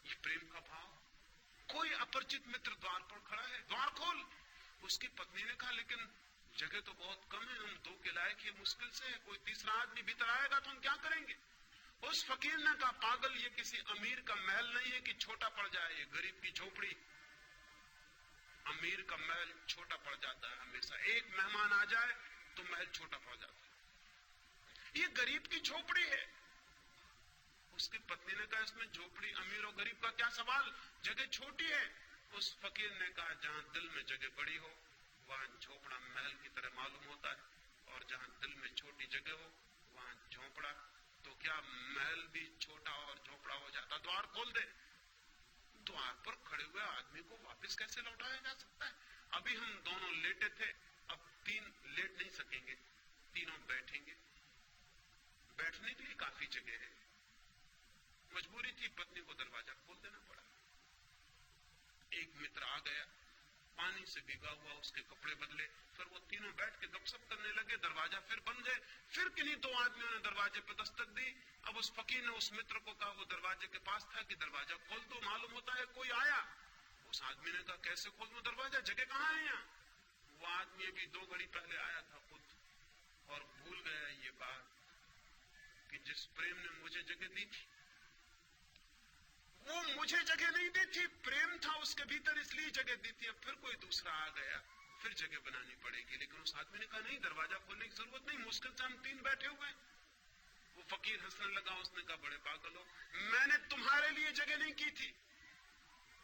ये प्रेम का भाव। कोई अपरिचित मित्र द्वार पर खड़ा है, द्वार खोल। उसकी पत्नी ने कहा लेकिन जगह तो बहुत कम है, हम 2 के लायक ही मुश्किल से है, कोई तीसरा आदमी भीतर आएगा तो हम क्या करेंगे। उस फकीर ने कहा पागल, ये किसी अमीर का महल नहीं है कि छोटा पड़ जाए, ये गरीब की झोपड़ी। अमीर का महल छोटा पड़ जाता है हमेशा, एक मेहमान आ जाए तो महल छोटा पड़ जाता है। ये गरीब की झोपड़ी है। उसकी पत्नी ने कहा इसमें झोपड़ी, अमीर और गरीब का क्या सवाल, जगह छोटी है। उस फकीर ने कहा जहां दिल में जगह बड़ी हो वहां झोपड़ा महल की तरह मालूम होता है, और जहां दिल में छोटी जगह हो वहां झोपड़ा तो क्या महल भी छोटा और झोपड़ा हो जाता। द्वार खोल दे। द्वार पर खड़े हुए आदमी को वापस कैसे लौटाया जा सकता है। अभी हम दोनों लेटे थे, अब 3 लेट नहीं सकेंगे, तीनों बैठेंगे। बैठने के लिए काफी जगह है। मजबूरी थी, पत्नी को दरवाजा खोल देना पड़ा। एक मित्र आ गया, पानी से भीगा हुआ उसके कपड़े बदले, फिर वो तीनों बैठ के गपशप करने लगे। दरवाजा फिर बंद है। फिर किन्हीं 2 आदमियों ने दरवाजे पर दस्तक दी। अब उस फकीर ने उस मित्र को कहा, वो दरवाजे के पास था, कि दरवाजा खोल दो, मालूम होता है कोई आया। उस आदमी ने कहा कैसे खोल दूं दरवाजा, जगह कहां है यहाँ। वो आदमी अभी 2 घड़ी पहले आया था खुद, और भूल गया ये बात कि जिस प्रेम ने मुझे जगह दी थी वो मुझे जगह नहीं दी थी, प्रेम था उसके भीतर इसलिए जगह दी थी। अब फिर कोई दूसरा आ गया, फिर जगह बनानी पड़ेगी। लेकिन उस आदमी ने कहा नहीं, दरवाजा खोलने की जरूरत नहीं, मुश्किल से हम 3 बैठे हुए। वो फकीर हंसने लगा। उसने कहा बड़े पागल हो, मैंने तुम्हारे लिए जगह नहीं की थी,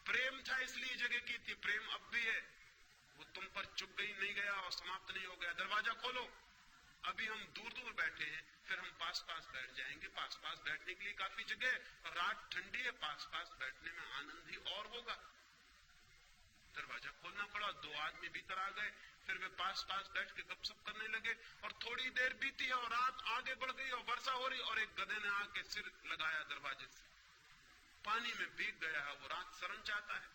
प्रेम था इसलिए जगह की थी। प्रेम अब भी है, वो तुम पर चुप गई नहीं गया और समाप्त नहीं हो गया। दरवाजा खोलो। अभी हम दूर दूर बैठे हैं, फिर हम पास पास बैठ जाएंगे। पास पास बैठने के लिए काफी जगह, और रात ठंडी है, पास पास बैठने में आनंद ही और होगा। दरवाजा खोलना पड़ा। 2 आदमी भीतर आ गए। फिर वे पास पास बैठ के गपशप करने लगे, और थोड़ी देर बीती है और रात आगे बढ़ गई और वर्षा हो रही, और एक गधे ने आके सिर लगाया दरवाजे से, पानी में भीग गया है, वो रात शरण चाहता है।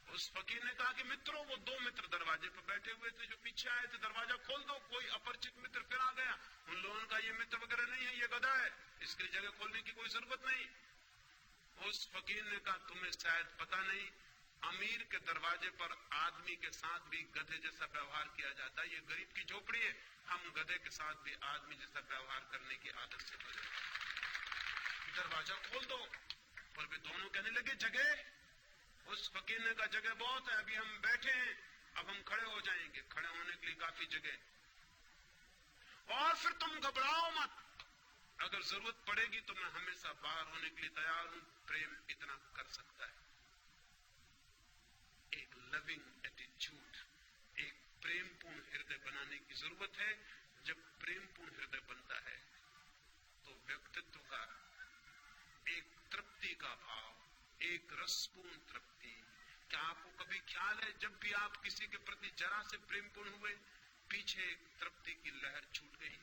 उस फकीर ने कहा कि मित्रों, वो 2 मित्र दरवाजे पर बैठे हुए थे जो पीछे आए थे, दरवाजा खोल दो। कोई अपरिचित मित्र फिर आ गया। उन लोगों का ये मित्र वगैरह नहीं है, ये गधा है, इसकी जगह खोलने की कोई जरूरत नहीं। उस फकीर ने कहा तुम्हें शायद पता नहीं, अमीर के दरवाजे पर आदमी के साथ भी गधे जैसा व्यवहार किया जाता है। ये गरीब की झोपड़ी है, हम गधे के साथ भी आदमी जैसा व्यवहार करने की आदत से बने। दरवाजा खोल दो। पर वे दोनों कहने लगे जगह उस फकीर ने कहा जगह बहुत है, अभी हम बैठे हैं, अब हम खड़े हो जाएंगे, खड़े होने के लिए काफी जगह, और फिर तुम घबराओ मत, अगर जरूरत पड़ेगी तो मैं हमेशा बाहर होने के लिए तैयार हूं। प्रेम इतना कर सकता है। एक लविंग एटीट्यूड, एक प्रेमपूर्ण हृदय बनाने की जरूरत है। जब प्रेमपूर्ण हृदय बनता है तो व्यक्तित्व का एक तृप्ति का भाव, एक रसपूर्ण तृप्ति। क्या आपको कभी ख्याल है जब भी आप किसी के प्रति जरा से प्रेमपूर्ण हुए, पीछे एक तृप्ति की लहर छूट गई?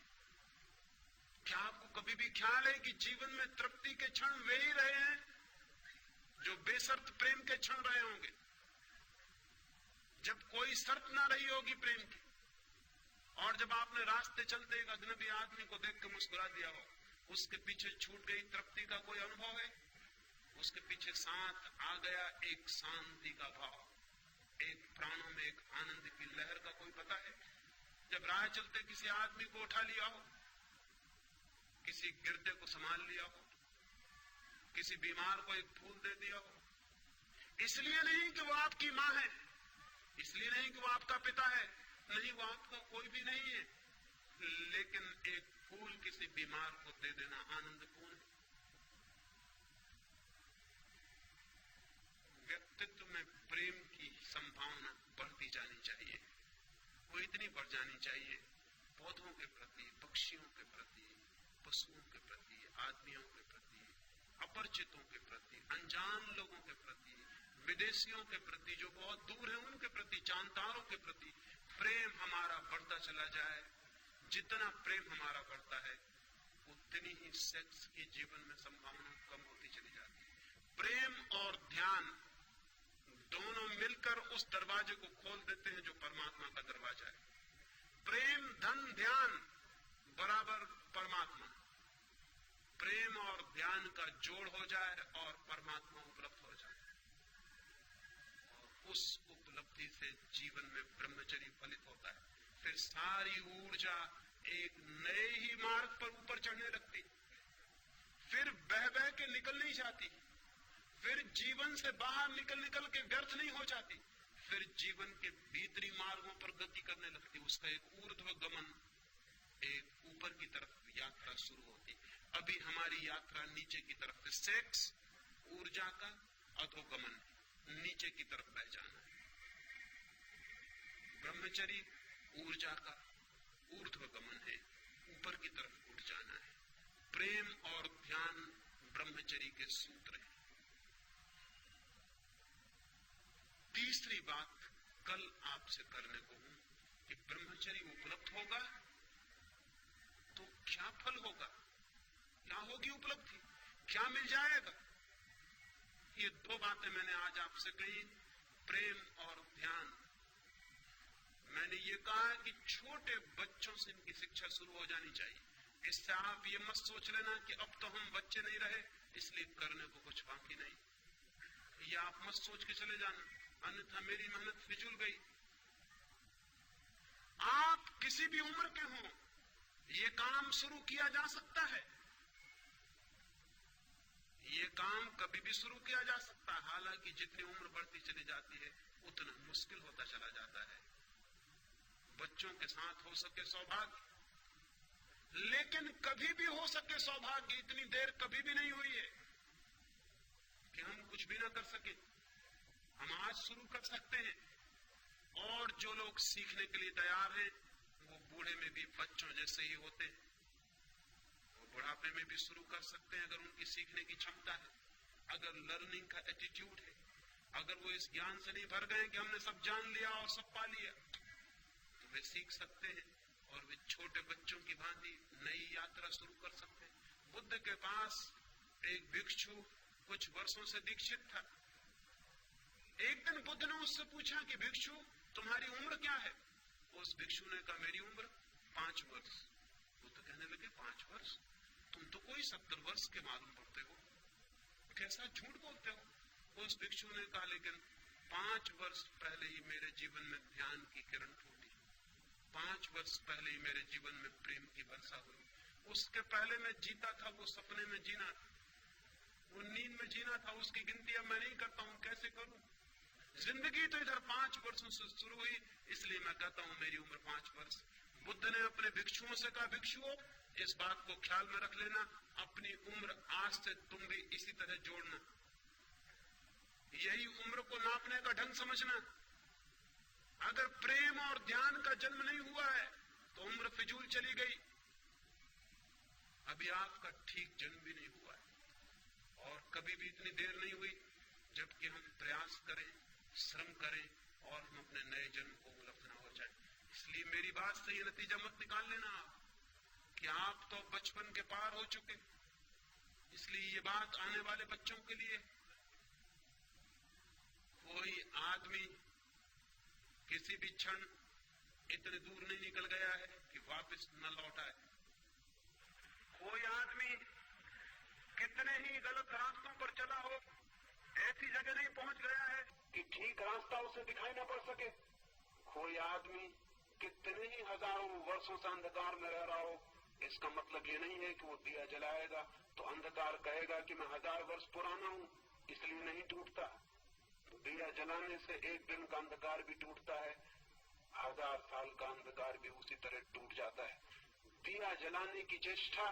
क्या आपको कभी भी ख्याल है कि जीवन में तृप्ति के क्षण वे ही रहे हैं जो बेशर्त प्रेम के क्षण रहे होंगे, जब कोई शर्त ना रही होगी प्रेम की, और जब आपने रास्ते चलते एक अजनबी आदमी को देख के मुस्कुरा दिया हो, उसके पीछे छूट गई तृप्ति का कोई अनुभव है? उसके पीछे साथ आ गया एक शांति का भाव, एक प्राणों में एक आनंद की लहर का कोई पता है? जब राह चलते किसी आदमी को उठा लिया हो, किसी गिरते को संभाल लिया हो, किसी बीमार को एक फूल दे दिया हो, इसलिए नहीं कि वो आपकी माँ है, इसलिए नहीं कि वो आपका पिता है, नहीं, वो आपका कोई भी नहीं है, लेकिन एक फूल किसी बीमार को दे देना आनंदपूर्ण है। व्यक्तित्व में प्रेम की संभावना बढ़ती जानी चाहिए, वो इतनी बढ़ जानी चाहिए पौधों के प्रति, पक्षियों के प्रति, पशुओं के प्रति, आदमियों के प्रति, अपरिचितों के प्रति, अनजान लोगों के प्रति, विदेशियों के प्रति, जो बहुत दूर है उनके प्रति, जानतारों के प्रति प्रेम हमारा बढ़ता चला जाए। जितना प्रेम हमारा बढ़ता है उतनी ही सेक्स की जीवन में संभावना कम होती चली जाती है। प्रेम और ध्यान दोनों मिलकर उस दरवाजे को खोल देते हैं जो परमात्मा का दरवाजा है। प्रेम धन ध्यान बराबर परमात्मा। प्रेम और ध्यान का जोड़ हो जाए और परमात्मा उपलब्ध हो जाए, और उस उपलब्धि से जीवन में ब्रह्मचर्य फलित होता है। फिर सारी ऊर्जा एक नए ही मार्ग पर ऊपर चढ़ने लगती, फिर बह बह के निकल नहीं जाती, फिर जीवन से बाहर निकल के व्यर्थ नहीं हो जाती, फिर जीवन के भीतरी मार्गों पर गति करने लगती। उसका एक ऊर्ध्व गमन, एक ऊपर की तरफ यात्रा शुरू होती। अभी हमारी यात्रा नीचे की तरफ है। सेक्स ऊर्जा का अधोगमन, नीचे की तरफ बह जाना है। ब्रह्मचर्य ऊर्जा का ऊर्ध्वगमन है, ऊपर की तरफ उठ जाना है। प्रेम और ध्यान ब्रह्मचर्य के सूत्र हैं। तीसरी बात कल आपसे करने को हूं कि ब्रह्मचर्य उपलब्ध होगा तो क्या फल होगा, क्या होगी उपलब्धि, क्या मिल जाएगा? ये दो बातें मैंने आज आपसे कही, प्रेम और ध्यान। मैंने ये कहा कि छोटे बच्चों से इनकी शिक्षा शुरू हो जानी चाहिए। इससे आप ये मत सोच लेना कि अब तो हम बच्चे नहीं रहे इसलिए करने को कुछ बाकी नहीं। ये आप मत सोच के चले जाना, अन्यथा मेरी मेहनत फिजूल गई। आप किसी भी उम्र के हों, ये काम शुरू किया जा सकता है, ये काम कभी भी शुरू किया जा सकता है। हालांकि जितनी उम्र बढ़ती चली जाती है उतना मुश्किल होता चला जाता है। बच्चों के साथ हो सके सौभाग्य, लेकिन कभी भी हो सके सौभाग्य, इतनी देर कभी भी नहीं हुई है कि हम कुछ भी ना कर सके। हम आज शुरू कर सकते हैं, और जो लोग सीखने के लिए तैयार हैं वो बूढ़े में भी बच्चों जैसे ही होते हैं, वो बुढ़ापे में भी शुरू कर सकते हैं अगर उनकी सीखने की क्षमता है, अगर लर्निंग का एटीट्यूड है, अगर वो इस ज्ञान से नहीं भर गए कि हमने सब जान लिया और सब पा लिया, तो वे सीख सकते हैं और वे छोटे बच्चों की भांति नई यात्रा शुरू कर सकते हैं। बुद्ध के पास एक भिक्षु कुछ वर्षों से दीक्षित था। एक दिन बुद्ध ने उससे पूछा कि भिक्षु तुम्हारी उम्र क्या है? उस भिक्षु ने कहा मेरी उम्र 5 वर्ष। बुद्ध कहने लगे 5 वर्ष? तुम तो कोई 70 वर्ष के मालूम पड़ते हो, कैसा झूठ बोलते हो? उस भिक्षु ने कहा लेकिन 5 वर्ष पहले ही मेरे जीवन में ध्यान की किरण फूटी, 5 वर्ष पहले ही मेरे जीवन में प्रेम की वर्षा हुई। उसके पहले मैं जीता था वो सपने में जीना था, वो नींद में जीना था, उसकी गिनती अब मैं नहीं करता हूं, कैसे करूं? जिंदगी तो इधर 5 वर्षों से शुरू हुई, इसलिए मैं कहता हूं मेरी उम्र 5 वर्ष। बुद्ध ने अपने भिक्षुओं से कहा, भिक्षुओं इस बात को ख्याल में रख लेना, अपनी उम्र आज से तुम भी इसी तरह जोड़ना, यही उम्र को नापने का ढंग समझना। अगर प्रेम और ध्यान का जन्म नहीं हुआ है तो उम्र फिजूल चली गई। अभी आपका ठीक जन्म भी नहीं हुआ है और कभी भी इतनी देर नहीं हुई जबकि हम प्रयास करें, श्रम करें और हम अपने नए जन्म को उपलब्ध न हो जाए। इसलिए मेरी बात से ये नतीजा मत निकाल लेना आप कि आप तो बचपन के पार हो चुके, इसलिए ये बात आने वाले बच्चों के लिए। कोई आदमी किसी भी क्षण इतने दूर नहीं निकल गया है कि वापस न लौट आए। कोई आदमी कितने ही गलत रास्तों पर चला हो, ऐसी जगह नहीं पहुंच गया है कि ठीक रास्ता उसे दिखाई न पड़ सके। कोई आदमी कितने ही हजारों वर्षों से अंधकार में रह रहा हो, इसका मतलब ये नहीं है कि वो दिया जलाएगा तो अंधकार कहेगा कि मैं 1000 वर्ष पुराना हूं इसलिए नहीं टूटता। दिया जलाने से एक दिन का अंधकार भी टूटता है, 1000 साल का अंधकार भी उसी तरह टूट जाता है। दिया जलाने की चेष्टा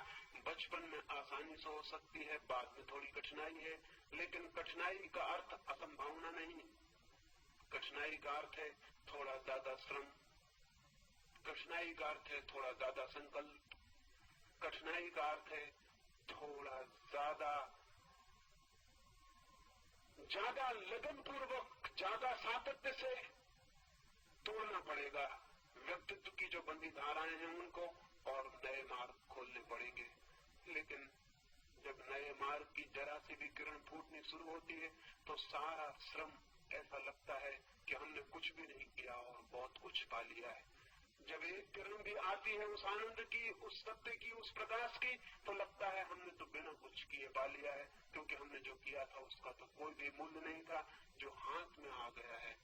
बचपन में आसानी से हो सकती है, बाद में थोड़ी कठिनाई है, लेकिन कठिनाई का अर्थ असंभावना नहीं। कठिनाई का अर्थ है थोड़ा ज्यादा श्रम, कठिनाई का अर्थ है थोड़ा ज्यादा संकल्प, कठिनाई का अर्थ है थोड़ा ज्यादा लगन पूर्वक, ज्यादा सातत्य से तोड़ना पड़ेगा व्यक्तित्व की जो बंदी धाराएं हैं उनको, और नए मार्ग खोलने पड़ेंगे। लेकिन जब नए मार्ग की जरा सी भी किरण फूटनी शुरू होती है तो सारा श्रम ऐसा लगता है कि हमने कुछ भी नहीं किया और बहुत कुछ पा लिया है। जब एक किरण भी आती है उस आनंद की, उस सत्य की, उस प्रकाश की, तो लगता है हमने तो बिना कुछ किए पा लिया है, क्योंकि हमने जो किया था उसका तो कोई भी मूल्य नहीं था। जो हाथ में आ गया है